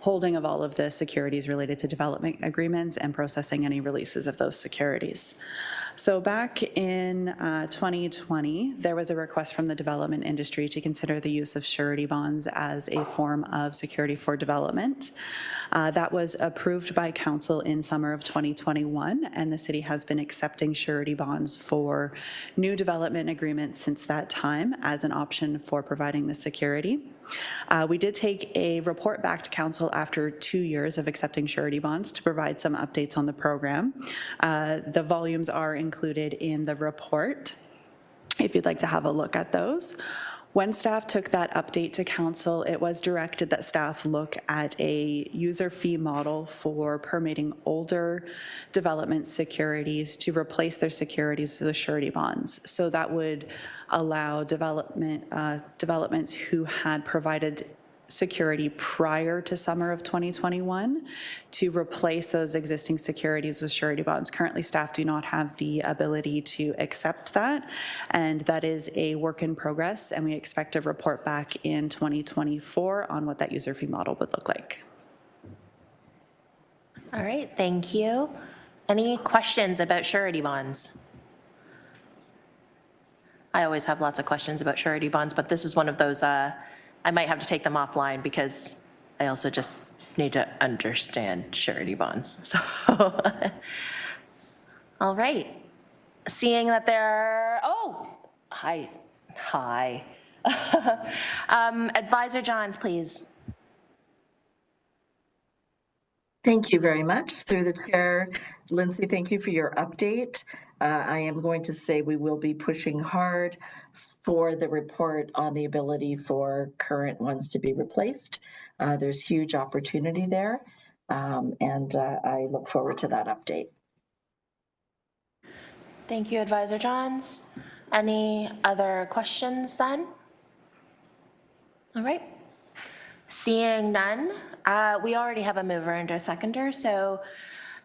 holding of all of the securities related to development agreements and processing any releases of those securities. So back in 2020, there was a request from the development industry to consider the use of surety bonds as a form of security for development. That was approved by council in summer of 2021, and the city has been accepting surety bonds for new development agreements since that time as an option for providing the security. We did take a report back to council after 2 years of accepting surety bonds to provide some updates on the program. The volumes are included in the report. if you'd like to have a look at those. When staff took that update to council, it was directed that staff look at a user fee model for permitting older development securities to replace their securities with surety bonds. So that would allow developments who had provided security prior to summer of 2021 to replace those existing securities with surety bonds. Currently, staff do not have the ability to accept that, and that is a work in progress, and we expect a report back in 2024 on what that user fee model would look like. All right, thank you. Any questions about surety bonds? I always have lots of questions about surety bonds, but this is one of those, I might have to take them offline because I also just need to understand surety bonds. So, all right. Seeing that there are, hi. Advisor Johns, please. Thank you very much. Through the chair, Lindsay, thank you for your update. I am going to say we will be pushing hard for the report on the ability for current ones to be replaced. There's huge opportunity there, and I look forward to that update. Thank you, Advisor Johns. Any other questions then? All right. Seeing none, we already have a mover and a seconder, so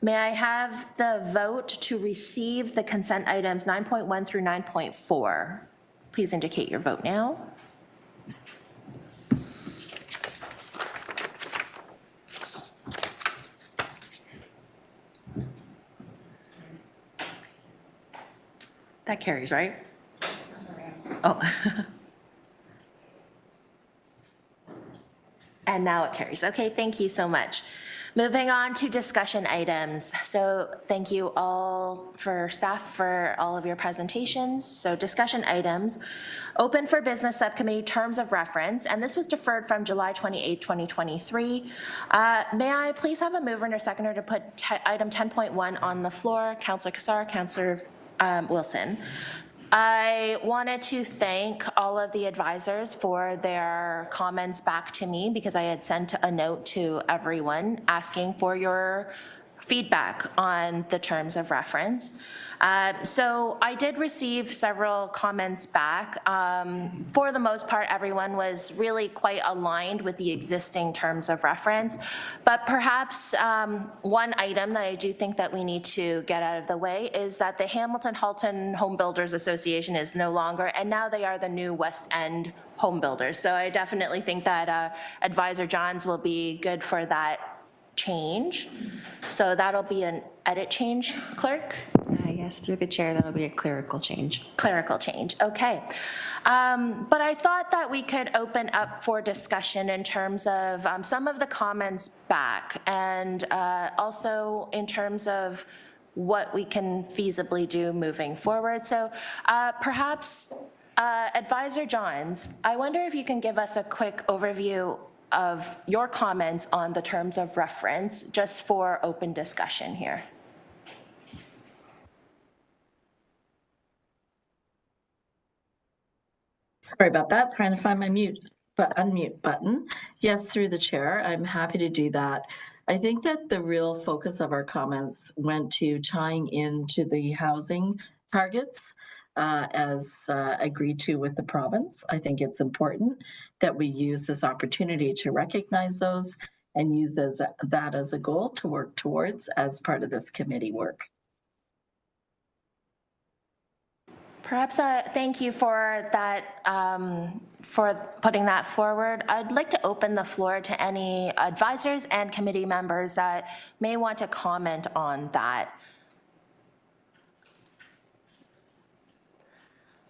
may I have the vote to receive the consent items 9.1 through 9.4? Please indicate your vote now. That carries, right? Oh. And now it carries. Okay, thank you so much. Moving on to discussion items. So thank you all for staff for all of your presentations. So discussion items, open for business subcommittee terms of reference, and this was deferred from July 28, 2023. May I please have a mover and a seconder to put item 10.1 on the floor? Councillor Cassar, Councillor Wilson. I wanted to thank all of the advisors for their comments back to me because I had sent a note to everyone asking for your feedback on the terms of reference. So I did receive several comments back. For the most part, everyone was really quite aligned with the existing terms of reference, but perhaps one item that I do think that we need to get out of the way is that the Hamilton Halton Home Builders Association is no longer, and now they are the new West End Home Builders. So I definitely think that Advisor Johns will be good for that change. So that'll be an edit change, clerk? Yes, through the chair, that'll be a clerical change. Clerical change, okay. But I thought that we could open up for discussion in terms of some of the comments back and also in terms of what we can feasibly do moving forward. So perhaps Advisor Johns, I wonder if you can give us a quick overview of your comments on the terms of reference, just for open discussion here. Sorry about that, trying to find my unmute button. Yes, through the chair, I'm happy to do that. I think that the real focus of our comments went to tying into the housing targets as agreed to with the province. I think it's important that we use this opportunity to recognize those and use that as a goal to work towards as part of this committee work. Perhaps thank you for that, for putting that forward. I'd like to open the floor to any advisors and committee members that may want to comment on that.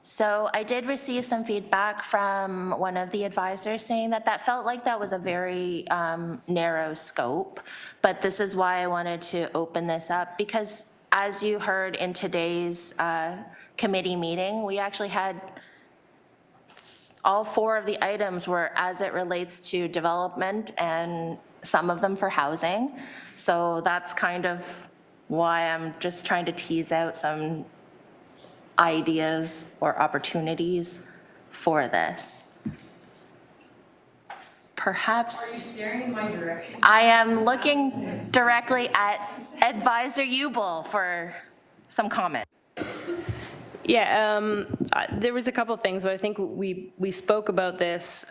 So I did receive some feedback from one of the advisors saying that that felt like that was a very narrow scope, but this is why I wanted to open this up, because as you heard in today's committee meeting, we actually had all 4 of the items were as it relates to development and some of them for housing. So that's kind of why I'm just trying to tease out some ideas or opportunities for this. Perhaps. Are you staring in my direction? I am looking directly at Advisor Ubel for some comment. Yeah, there was a couple of things, but I think we spoke about this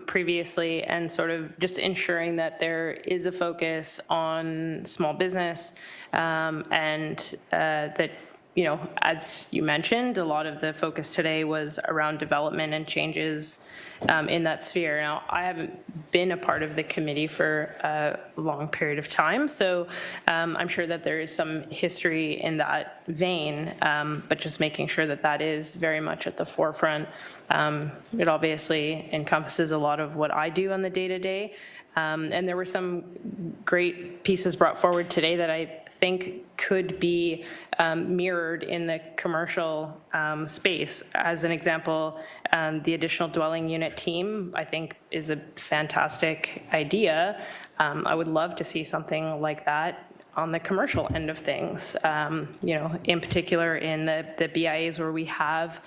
previously, and sort of just ensuring that there is a focus on small business, and that, you know, as you mentioned, a lot of the focus today was around development and changes in that sphere. Now, I haven't been a part of the committee for a long period of time, so I'm sure that there is some history in that vein, but just making sure that that is very much at the forefront. It obviously encompasses a lot of what I do on the day-to-day, and there were some great pieces brought forward today that I think could be mirrored in the commercial space. As an example, the additional dwelling unit team, I think, is a fantastic idea. I would love to see something like that on the commercial end of things, you know, in particular in the BIAs where we have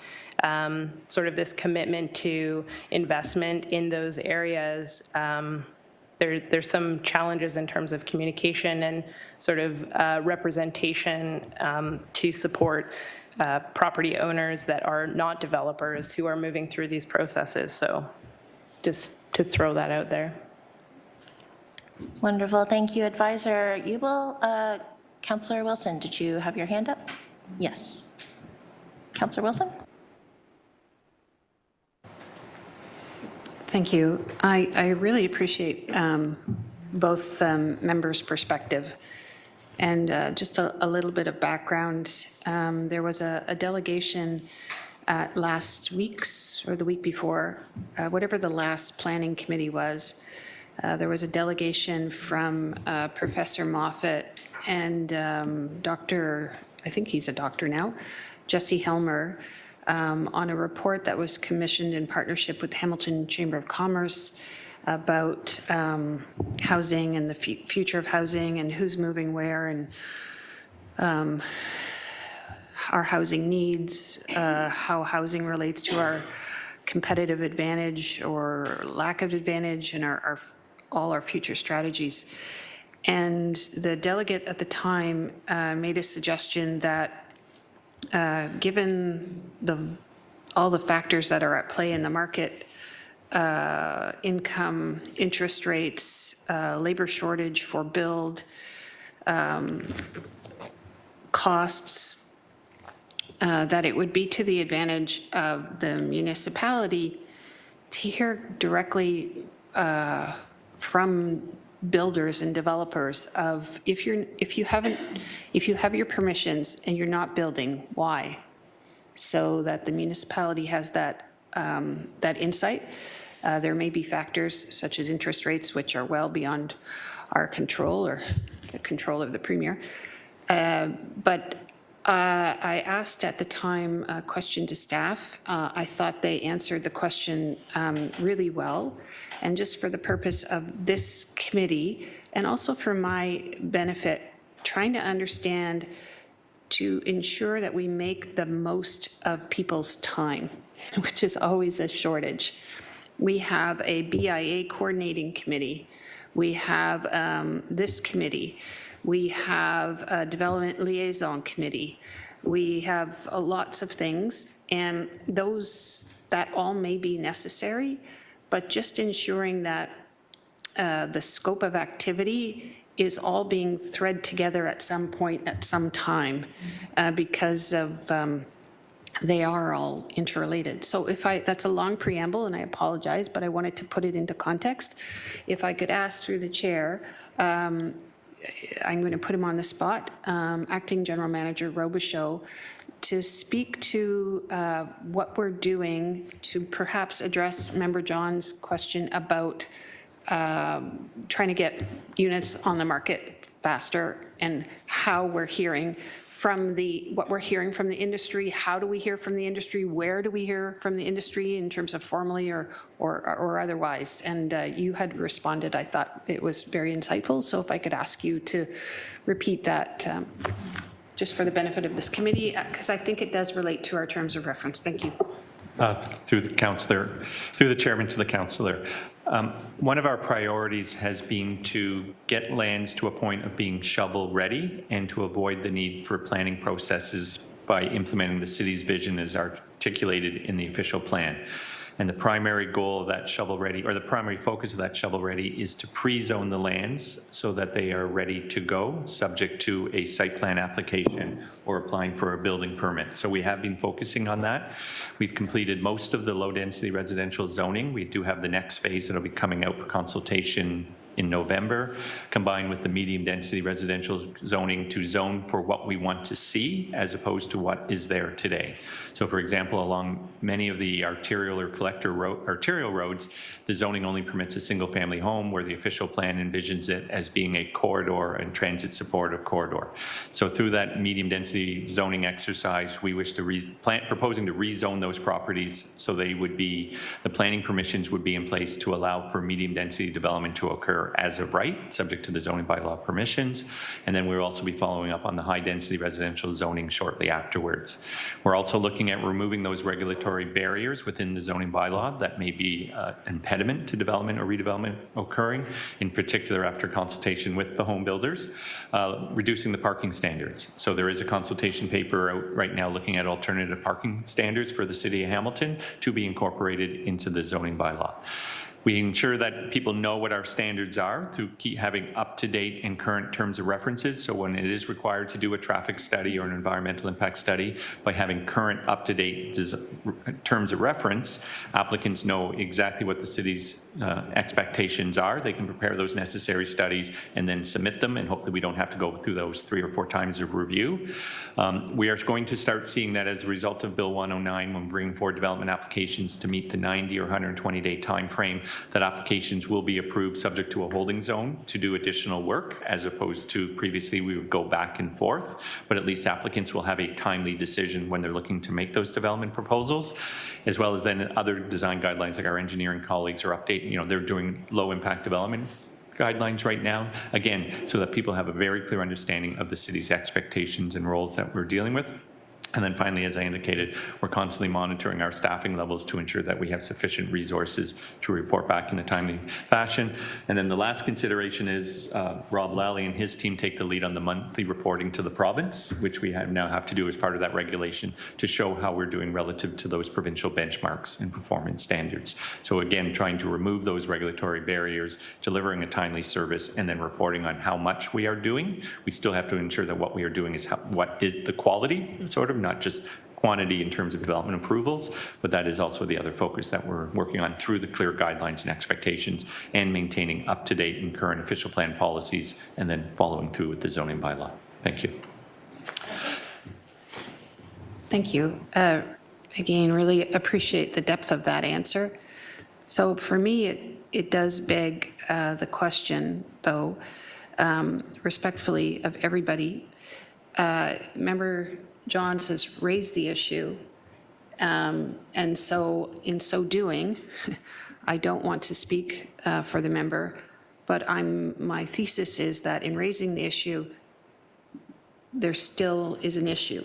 sort of this commitment to investment in those areas. There's some challenges in terms of communication and sort of representation to support property owners that are not developers who are moving through these processes. So just to throw that out there. Wonderful. Thank you, Advisor Ubel. Councillor Wilson, did you have your hand up? Yes. Councillor Wilson? Thank you. I really appreciate both members' perspective. And just a little bit of background. There was a delegation at last week's or the week before, whatever the last planning committee was. There was a delegation from Professor Moffat and Dr., I think he's a doctor now, Jesse Helmer, on a report that was commissioned in partnership with the Hamilton Chamber of Commerce about housing and the future of housing and who's moving where, and our housing needs, how housing relates to our competitive advantage or lack of advantage, and all our future strategies. And the delegate at the time made a suggestion that given all the factors that are at play in the market, income, interest rates, labor shortage for build, costs, that it would be to the advantage of the municipality to hear directly from builders and developers of if you have your permissions and you're not building, why? So that the municipality has that insight. There may be factors such as interest rates, which are well beyond our control or the control of the Premier. But I asked at the time a question to staff. I thought they answered the question really well. And just for the purpose of this committee, and also for my benefit, trying to understand to ensure that we make the most of people's time, which is always a shortage. We have a BIA coordinating committee. We have this committee. We have a development liaison committee. We have lots of things, and that all may be necessary, but just ensuring that the scope of activity is all being thread together at some point, at some time, because of they are all interrelated. So that's a long preamble, and I apologize, but I wanted to put it into context. If I could ask through the chair, I'm going to put him on the spot, Acting General Manager Robichaud, to speak to what we're doing to perhaps address Member John's question about trying to get units on the market faster, and how we're hearing from what we're hearing from the industry. How do we hear from the industry? Where do we hear from the industry in terms of formally or otherwise? And you had responded. I thought it was very insightful. So if I could ask you to repeat that just for the benefit of this committee, because I think it does relate to our terms of reference. Thank you. Through the councillor, through the chairman to the councillor. One of our priorities has been to get lands to a point of being shovel-ready and to avoid the need for planning processes by implementing the city's vision as articulated in the official plan. And the primary goal of that shovel-ready, or the primary focus of that shovel-ready, is to pre-zone the lands so that they are ready to go, subject to a site plan application or applying for a building permit. So we have been focusing on that. We've completed most of the low-density residential zoning. We do have the next phase that will be coming out for consultation in November, combined with the medium-density residential zoning to zone for what we want to see as opposed to what is there today. So, for example, along many of the arterial or arterial roads, the zoning only permits a single-family home where the official plan envisions it as being a corridor and transit-supportive corridor. So through that medium-density zoning exercise, we wish to proposing to rezone those properties so they would be, the planning permissions would be in place to allow for medium-density development to occur as of right, subject to the zoning bylaw permissions. And then we'll also be following up on the high-density residential zoning shortly afterwards. We're also looking at removing those regulatory barriers within the zoning bylaw that may be an impediment to development or redevelopment occurring, in particular after consultation with the home builders, reducing the parking standards. So there is a consultation paper out right now looking at alternative parking standards for the city of Hamilton to be incorporated into the zoning bylaw. We ensure that people know what our standards are through having up-to-date and current terms of references. So when it is required to do a traffic study or an environmental impact study, by having current up-to-date terms of reference, applicants know exactly what the city's expectations are. They can prepare those necessary studies and then submit them, and hopefully we don't have to go through those 3 or 4 times of review. We are going to start seeing that as a result of Bill 109 when bringing forward development applications to meet the 90 or 120-day time frame, that applications will be approved subject to a holding zone to do additional work, as opposed to previously we would go back and forth, but at least applicants will have a timely decision when they're looking to make those development proposals, as well as then other design guidelines like our engineering colleagues are updating, they're doing low impact development guidelines right now, again, so that people have a very clear understanding of the city's expectations and roles that we're dealing with. And then finally, as I indicated, we're constantly monitoring our staffing levels to ensure that we have sufficient resources to report back in a timely fashion. And then the last consideration is Rob Lally and his team take the lead on the monthly reporting to the province, which we now have to do as part of that regulation to show how we're doing relative to those provincial benchmarks and performance standards. So again, trying to remove those regulatory barriers, delivering a timely service, and then reporting on how much we are doing. We still have to ensure that what we are doing is what is the quality, sort of, not just quantity in terms of development approvals, but that is also the other focus that we're working on through the clear guidelines and expectations and maintaining up-to-date and current official plan policies and then following through with the zoning bylaw. Thank you. Thank you. Again, really appreciate the depth of that answer. So for me, it does beg the question, though, respectfully of everybody. Member Johns has raised the issue, and so in so doing, I don't want to speak for the member, but my thesis is that in raising the issue, there still is an issue.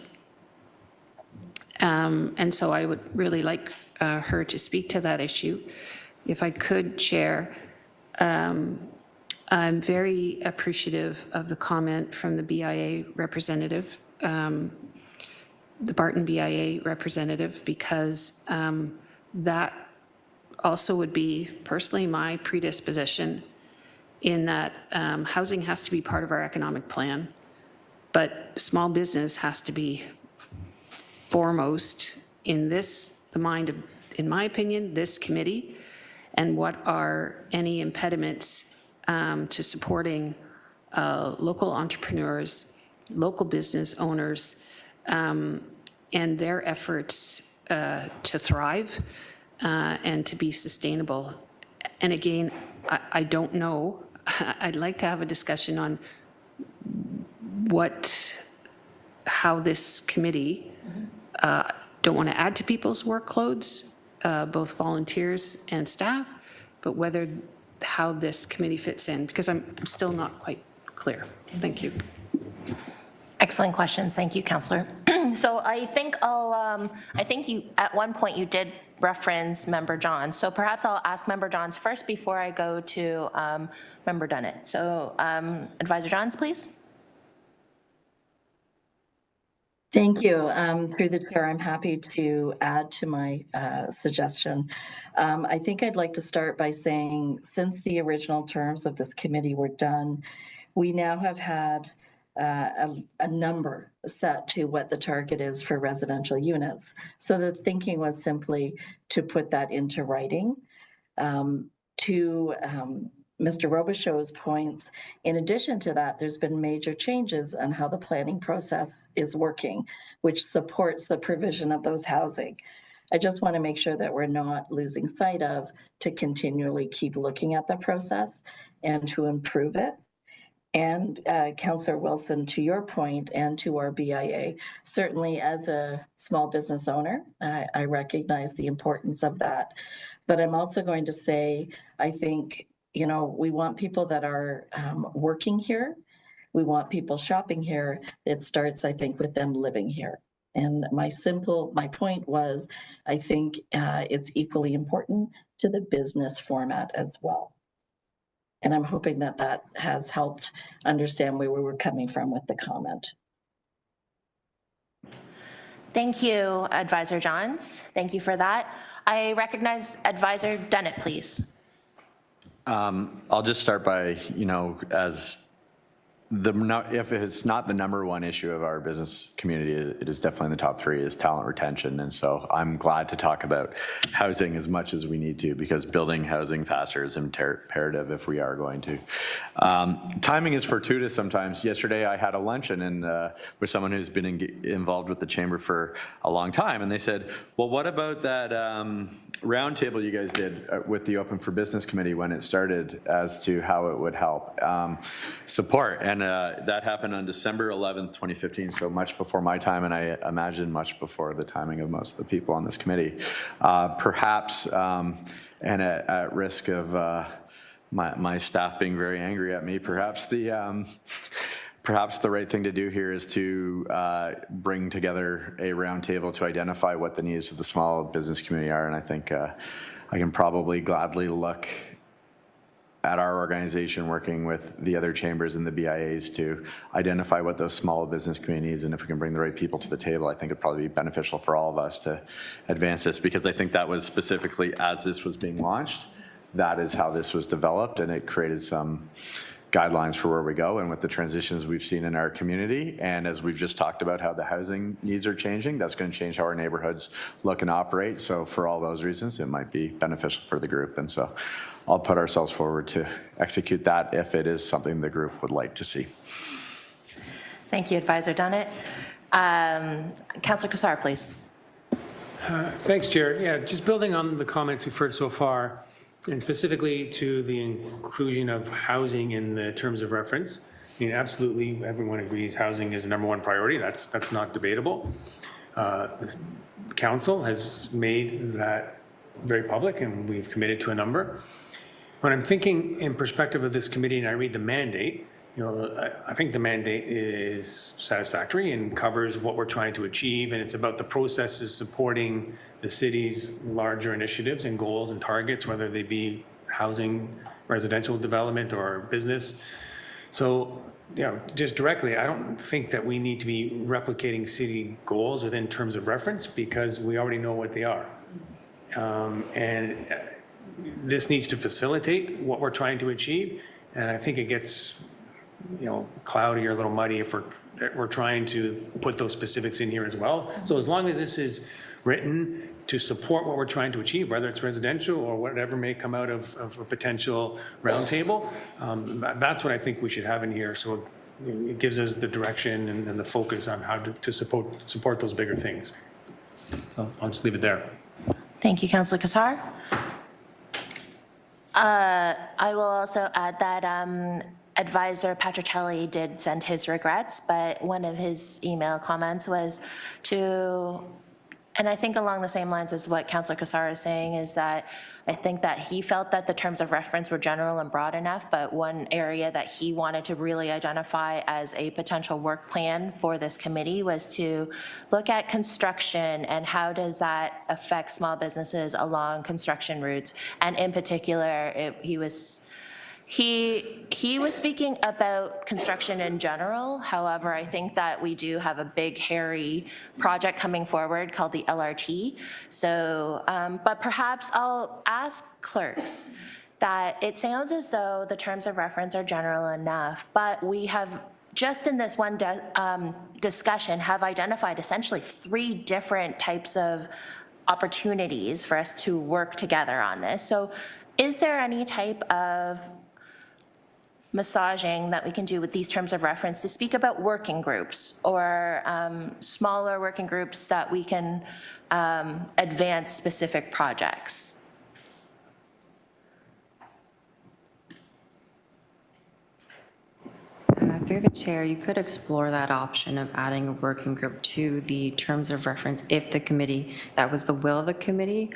And so I would really like her to speak to that issue. If I could, Chair, I'm very appreciative of the comment from the BIA representative, the Barton BIA representative, because that also would be personally my predisposition in that housing has to be part of our economic plan, but small business has to be foremost in the mind of, in my opinion, this committee, and what are any impediments to supporting local entrepreneurs, local business owners, and their efforts to thrive and to be sustainable. And again, I don't know. I'd like to have a discussion on how this committee don't want to add to people's workloads, both volunteers and staff, but how this committee fits in, because I'm still not quite clear. Thank you. Excellent. Excellent questions. Thank you, Councillor. So I think I think you, at one point you did reference Member Johns. So perhaps I'll ask Member Johns first before I go to Member Dunnett. So Advisor Johns, please. Thank you. Through the chair, I'm happy to add to my suggestion. I think I'd like to start by saying, since the original terms of this committee were done, we now have had a number set to what the target is for residential units. So the thinking was simply to put that into writing. To Mr. Robichaud's points, in addition to that, there's been major changes on how the planning process is working, which supports the provision of those housing. I just want to make sure that we're not losing sight of to continually keep looking at the process and to improve it. And Councillor Wilson, to your point and to our BIA, certainly as a small business owner, I recognize the importance of that. But I'm also going to say, I think, you know, we want people that are working here. We want people shopping here. It starts, I think, with them living here. And my point was, I think it's equally important to the business format as well. And I'm hoping that that has helped understand where we were coming from with the comment. Thank you, Advisor Johns. Thank you for that. I recognize Advisor Dunnett, please. I'll just start by, you know, as if it's not the #1 issue of our business community, it is definitely in the top 3 is talent retention. And so I'm glad to talk about housing as much as we need to, because building housing faster is imperative if we are going to. Timing is fortuitous sometimes. Yesterday I had a luncheon with someone who's been involved with the chamber for a long time, and they said, well, what about that roundtable you guys did with the Open for Business Committee when it started as to how it would help support? And that happened on December 11th, 2015, so much before my time, and I imagine much before the timing of most of the people on this committee. Perhaps, and at risk of my staff being very angry at me, perhaps the right thing to do here is to bring together a roundtable to identify what the needs of the small business community are. And I think I can probably gladly look at our organization working with the other chambers and the BIAs to identify what those small business communities, and if we can bring the right people to the table, I think it'd probably be beneficial for all of us to advance this, because I think that was specifically as this was being launched, that is how this was developed, and it created some guidelines for where we go. And with the transitions we've seen in our community, and as we've just talked about how the housing needs are changing, that's going to change how our neighborhoods look and operate. So for all those reasons, it might be beneficial for the group. And so I'll put ourselves forward to execute that if it is something the group would like to see. Thank you, Advisor Dunnett. Councillor Cassar, please. Thanks, Chair. Yeah, just building on the comments we've heard so far, and specifically to the inclusion of housing in the terms of reference. I mean, absolutely, everyone agrees housing is the #1 priority. That's not debatable. The council has made that very public, and we've committed to a number. When I'm thinking in perspective of this committee, and I read the mandate, you know, I think the mandate is satisfactory and covers what we're trying to achieve, and it's about the processes supporting the city's larger initiatives and goals and targets, whether they be housing, residential development, or business. So, you know, just directly, I don't think that we need to be replicating city goals within terms of reference, because we already know what they are. And this needs to facilitate what we're trying to achieve, and I think it gets, you know, cloudy or a little muddy if we're trying to put those specifics in here as well. So as long as this is written to support what we're trying to achieve, whether it's residential or whatever may come out of a potential roundtable, that's what I think we should have in here. So it gives us the direction and the focus on how to support those bigger things. So I'll just leave it there. Thank you, Councillor Cassar. I will also add that Advisor Patricelli did send his regrets, but one of his email comments was to And I think along the same lines as what Councillor Cassara is saying is that I think that he felt that the terms of reference were general and broad enough, but one area that he wanted to really identify as a potential work plan for this committee was to look at construction and how does that affect small businesses along construction routes. And in particular, he was speaking about construction in general. However, I think that we do have a big, hairy project coming forward called the LRT. So, but perhaps I'll ask clerks that it sounds as though the terms of reference are general enough, but we have just in this one discussion have identified essentially 3 different types of opportunities for us to work together on this. So is there any type of massaging that we can do with these terms of reference to speak about working groups or smaller working groups that we can advance specific projects? Through the chair, you could explore that option of adding a working group to the terms of reference if the committee, that was the will of the committee,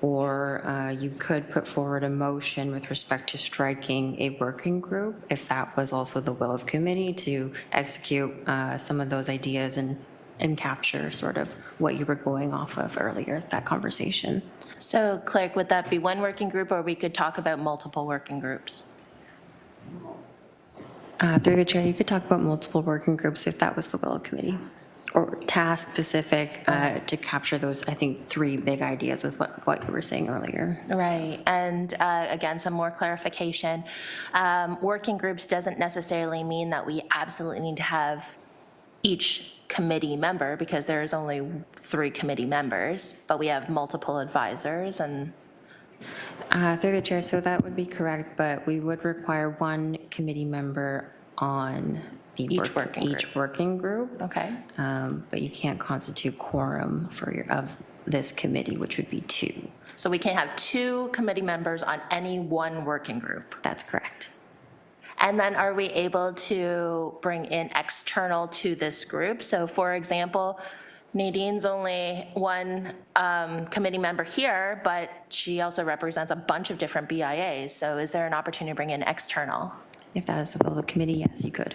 or you could put forward a motion with respect to striking a working group if that was also the will of committee to execute some of those ideas and capture sort of what you were going off of earlier, that conversation. So clerk, would that be one working group or we could talk about multiple working groups? Through the chair, you could talk about multiple working groups if that was the will of committee, or task-specific to capture those, I think, 3 big ideas with what you were saying earlier. Right, and again, some more clarification. Working groups doesn't necessarily mean that we absolutely need to have each committee member, because there's only 3 committee members, but we have multiple advisors and... Through the chair, so that would be correct, but we would require 1 committee member on the each working group. Okay. But you can't constitute quorum of this committee, which would be 2. So we can't have 2 committee members on any one working group? That's correct. And then are we able to bring in external to this group? So for example, Nadine's only one committee member here, but she also represents a bunch of different BIAs. So is there an opportunity to bring in external? If that is the will of the committee, yes, you could.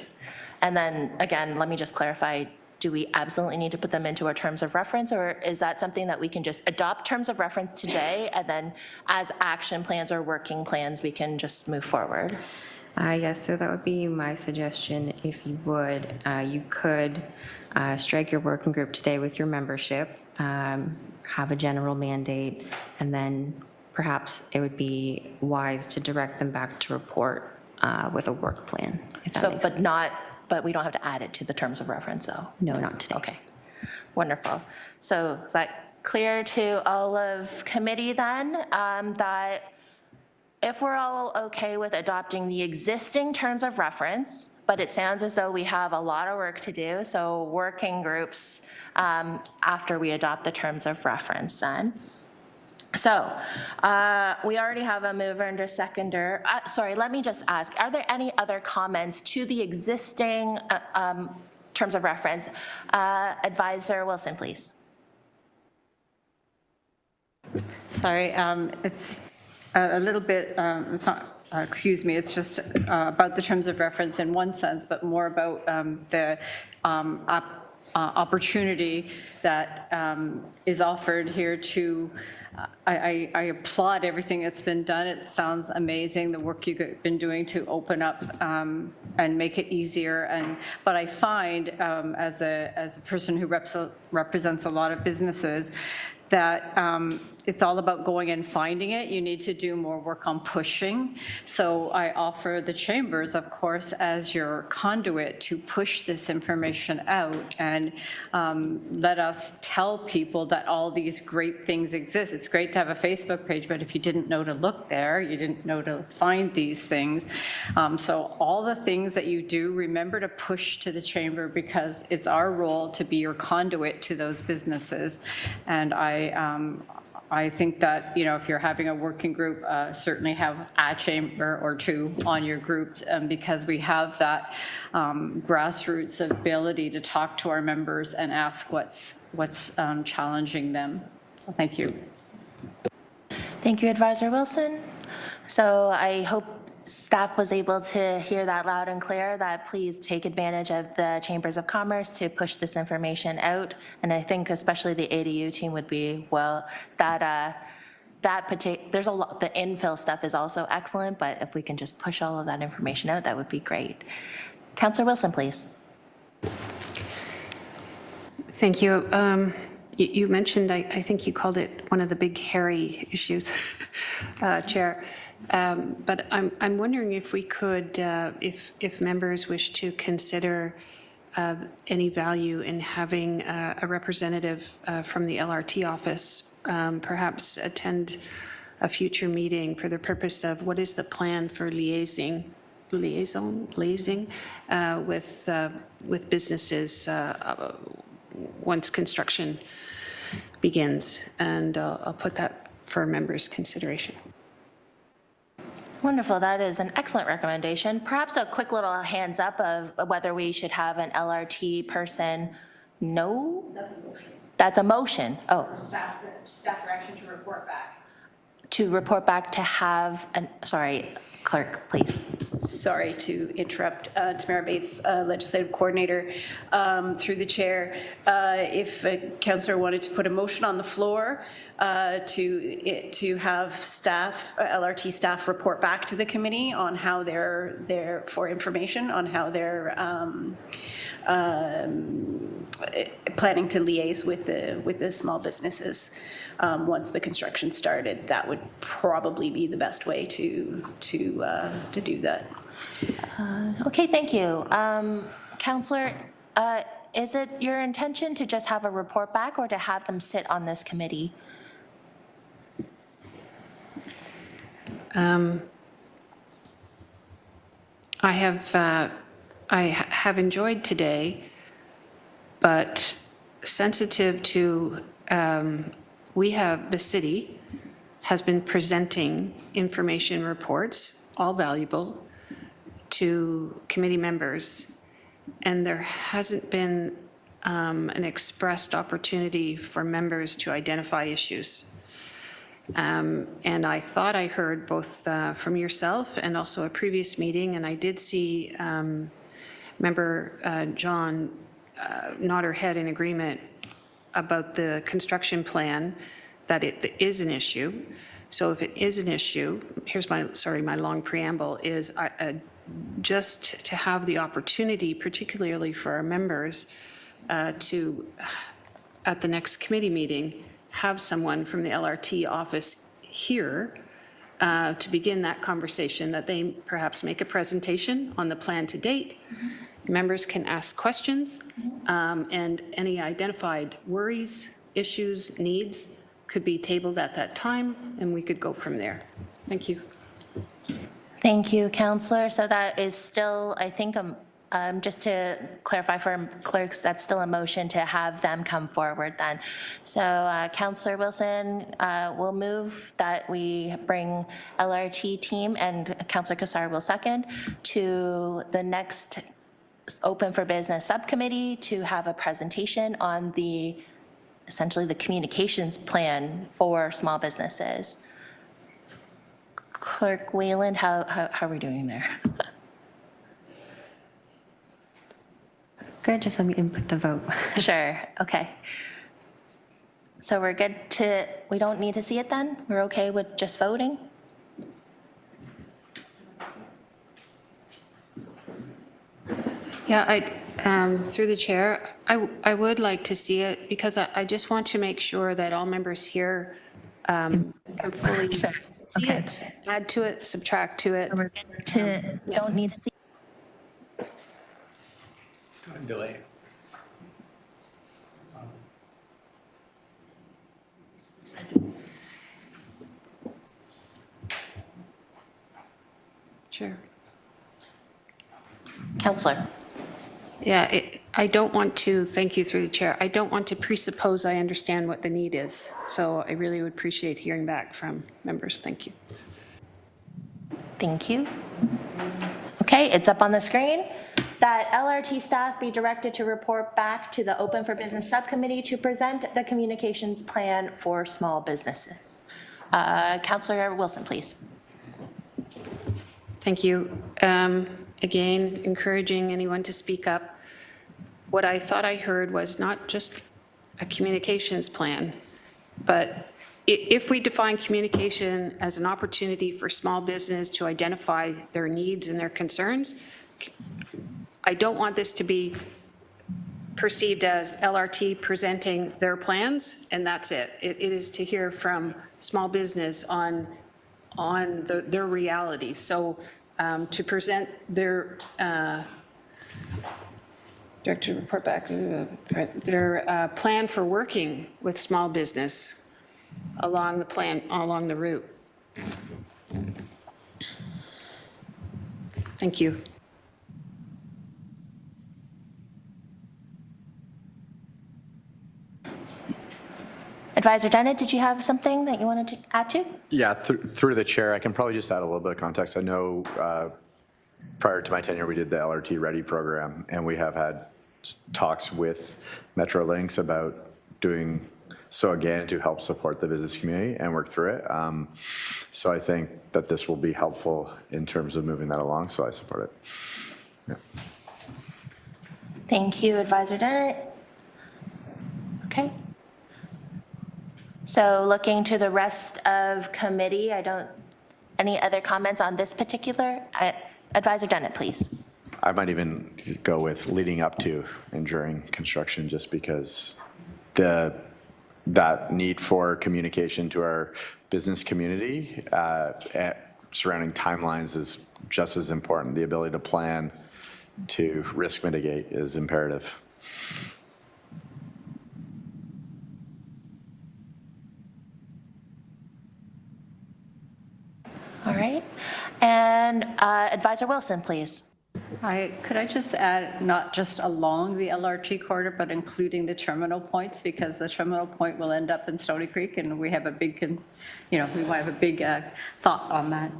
And then again, let me just clarify, do we absolutely need to put them into our terms of reference, or is that something that we can just adopt terms of reference today and then as action plans or working plans, we can just move forward? Yes, so that would be my suggestion. If you would, you could strike your working group today with your membership, have a general mandate, and then perhaps it would be wise to direct them back to report with a work plan. If that makes sense. But we don't have to add it to the terms of reference, though? No, not today. Okay, wonderful. So is that clear to all of committee then, that if we're all okay with adopting the existing terms of reference, but it sounds as though we have a lot of work to do, so working groups after we adopt the terms of reference then. So we already have a mover and a seconder. Sorry, let me just ask, are there any other comments to the existing terms of reference? Advisor Wilson, please. Sorry, it's a little bit, it's not, excuse me, it's just about the terms of reference in one sense, but more about the opportunity that is offered here to, I applaud everything that's been done. It sounds amazing, the work you've been doing to open up and make it easier. But I find, as a person who represents a lot of businesses, that it's all about going and finding it. You need to do more work on pushing. So I offer the chambers, of course, as your conduit to push this information out and let us tell people that all these great things exist. It's great to have a Facebook page, but if you didn't know to look there, you didn't know to find these things. So all the things that you do, remember to push to the chamber, because it's our role to be your conduit to those businesses. And I think that, if you're having a working group, certainly have a chamber or 2 on your group, because we have that grassroots ability to talk to our members and ask what's what's challenging them. So thank you. Thank you, Advisor Wilson. So I hope staff was able to hear that loud and clear, that please take advantage of the Chambers of Commerce to push this information out. And I think especially the ADU team would be, well, there's a lot, the infill stuff is also excellent, but if we can just push all of that information out, that would be great. Councillor Wilson, please. Thank you. You mentioned, I think you called it one of the big hairy issues, Chair. But I'm wondering if we could, if members wish to consider any value in having a representative from the LRT office perhaps attend a future meeting for the purpose of what is the plan for liaising with businesses once construction begins. And I'll put that for members' consideration. Wonderful. That is an excellent recommendation. Perhaps a quick little hands up of whether we should have an LRT person. No? That's a motion. That's a motion. Oh. Staff direction to report back. To report back to have an, sorry, clerk, please. Sorry to interrupt, Tamara Bates, Legislative Coordinator, through the chair. If a councillor wanted to put a motion on the floor to have staff, LRT staff report back to the committee on how they're for information on how they're planning to liaise with the small businesses once the construction started, that would probably be the best way to do that. Okay, thank you. Councillor, is it your intention to just have a report back or to have them sit on this committee? I have enjoyed today, but sensitive to, the city has been presenting information reports, all valuable, to committee members, and there hasn't been an expressed opportunity for members to identify issues. And I thought I heard both from yourself and also a previous meeting, and I did see Member John nod her head in agreement about the construction plan, that it is an issue. So if it is an issue, here's my long preamble, is just to have the opportunity, particularly for our members, to, at the next committee meeting, have someone from the LRT office here to begin that conversation, that they perhaps make a presentation on the plan to date. Members can ask questions, and any identified worries, issues, needs could be tabled at that time, and we could go from there. Thank you. Thank you, Councillor. So that is still, I think, just to clarify for clerks, that's still a motion to have them come forward then. So Councillor Wilson will move that we bring LRT team, and Councillor Cassar will second, to the next Open for Business subcommittee to have a presentation on essentially the communications plan for small businesses. Clerk Wayland, how are we doing there? Good, just let me input the vote. Sure, okay. So we're good we don't need to see it then? We're okay with just voting? Yeah, through the chair, I would like to see it, because I just want to make sure that all members here can fully see it, add to it, subtract to it. We don't need to see. Time delay. Sure. Councillor. Yeah, I don't want to, thank you through the chair, I don't want to presuppose I understand what the need is. So I really would appreciate hearing back from members. Thank you. Thank you. Okay, it's up on the screen. that LRT staff be directed to report back to the Open for Business Subcommittee to present the communications plan for small businesses. Councillor Wilson, please. Thank you. Again, encouraging anyone to speak up. What I thought I heard was not just a communications plan, but if we define communication as an opportunity for small business to identify their needs and their concerns, I don't want this to be perceived as LRT presenting their plans and that's it. It is to hear from small business on their reality. So to present their director report back their plan for working with small business along the route. Thank you. Advisor Dennett, did you have something that you wanted to add to? Yeah, through the chair, I can probably just add a little bit of context. I know prior to my tenure, we did the LRT Ready program, and we have had talks with Metrolinx about doing so again to help support the business community and work through it. So I think that this will be helpful in terms of moving that along, so I support it. Yeah. Thank you, Advisor Dennett. Okay. So looking to the rest of committee, any other comments on this particular? Advisor Dennett, please. I might even go with leading up to and during construction, just because that need for communication to our business community surrounding timelines is just as important. The ability to plan, to risk mitigate is imperative. All right. And Advisor Wilson, please. Could I just add, not just along the LRT corridor, but including the terminal points, because the terminal point will end up in Stony Creek, and we have a big, we have a big thought on that.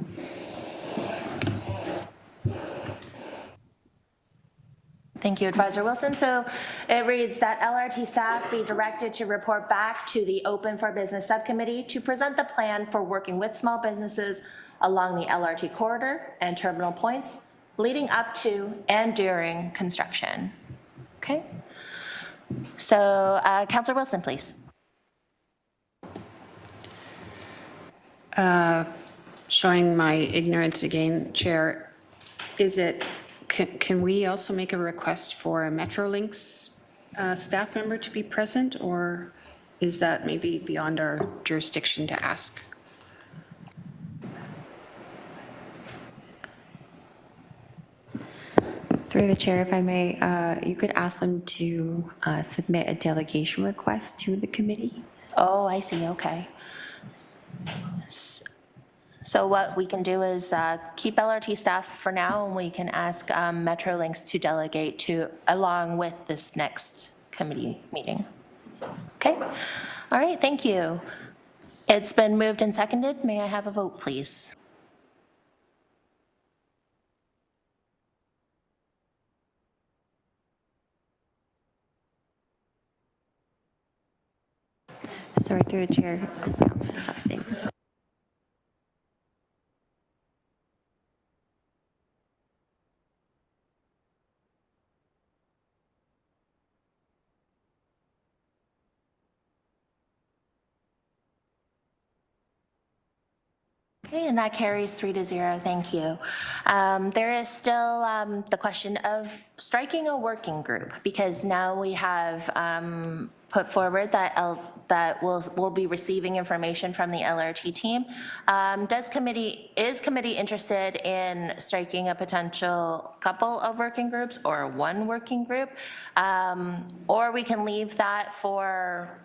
Thank you, Advisor Wilson. So it reads that LRT staff be directed to report back to the Open for Business Subcommittee to present the plan for working with small businesses along the LRT corridor and terminal points leading up to and during construction. Okay. So Councillor Wilson, please. Showing my ignorance again, Chair, can we also make a request for a Metrolinx staff member to be present, or is that maybe beyond our jurisdiction to ask? Through the chair, if I may, you could ask them to submit a delegation request to the committee. Oh, I see. Okay. So what we can do is keep LRT staff for now, and we can ask Metrolinx to delegate to along with this next committee meeting. Okay. All right. Thank you. It's been moved and seconded. May I have a vote, please? Sorry, through the chair. Sorry, thanks. Okay, and that carries 3-0. Thank you. There is still the question of striking a working group, because now we have put forward that we'll be receiving information from the LRT team. Is committee interested in striking a potential couple of working groups or one working group? Or we can leave that for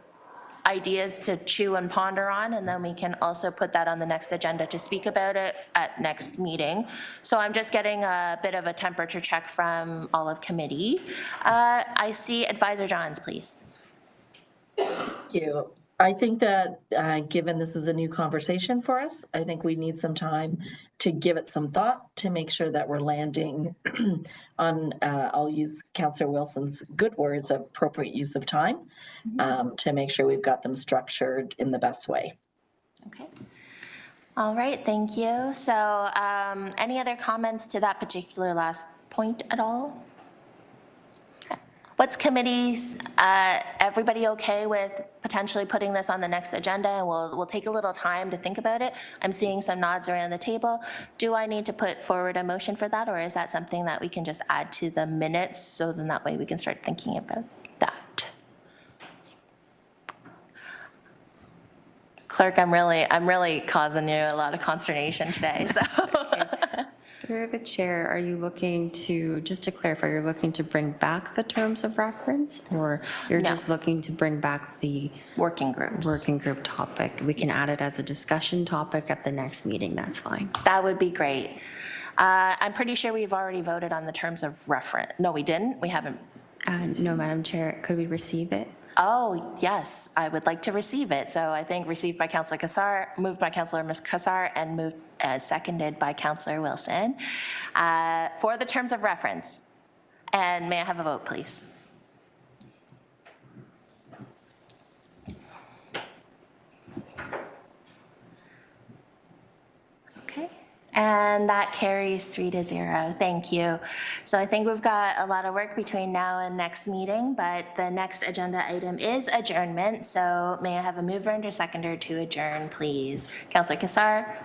ideas to chew and ponder on, and then we can also put that on the next agenda to speak about it at next meeting. So I'm just getting a bit of a temperature check from all of committee. I see Advisor Johns, please. Thank you. I think that given this is a new conversation for us, I think we need some time to give it some thought to make sure that we're landing on, I'll use Councillor Wilson's good words, appropriate use of time, to make sure we've got them structured in the best way. Okay. All right, thank you. So any other comments to that particular last point at all? What's committees, everybody okay with potentially putting this on the next agenda? And we'll take a little time to think about it. I'm seeing some nods around the table. Do I need to put forward a motion for that, or is that something that we can just add to the minutes, so then that way we can start thinking about that? Clerk, I'm really causing you a lot of consternation today, so. Through the chair, are you looking to, just to clarify, you're looking to bring back the terms of reference, or you're just looking to bring back the working groups? Working group topic. We can add it as a discussion topic at the next meeting, that's fine. That would be great. I'm pretty sure we've already voted on the terms of reference. No, we didn't? We haven't? No, Madam Chair, could we receive it? Oh, yes, I would like to receive it. So I think received by Councillor Cassar, moved by Councillor Cassar, and moved seconded by Councillor Wilson for the terms of reference. And may I have a vote, please? Okay. And that carries 3-0. Thank you. So I think we've got a lot of work between now and next meeting, but the next agenda item is adjournment. So may I have a mover and a seconder to adjourn, please? Councillor Cassar,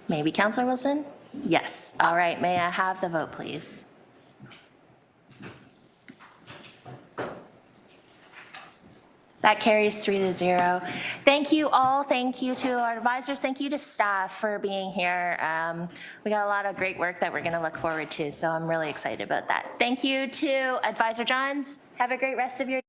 maybe Councillor Wilson? Yes. All right. May I have the vote, please? That carries 3-0. Thank you all. Thank you to our advisors. Thank you to staff for being here. We got a lot of great work that we're going to look forward to, so I'm really excited about that. Thank you to Advisor Johns. Have a great rest of your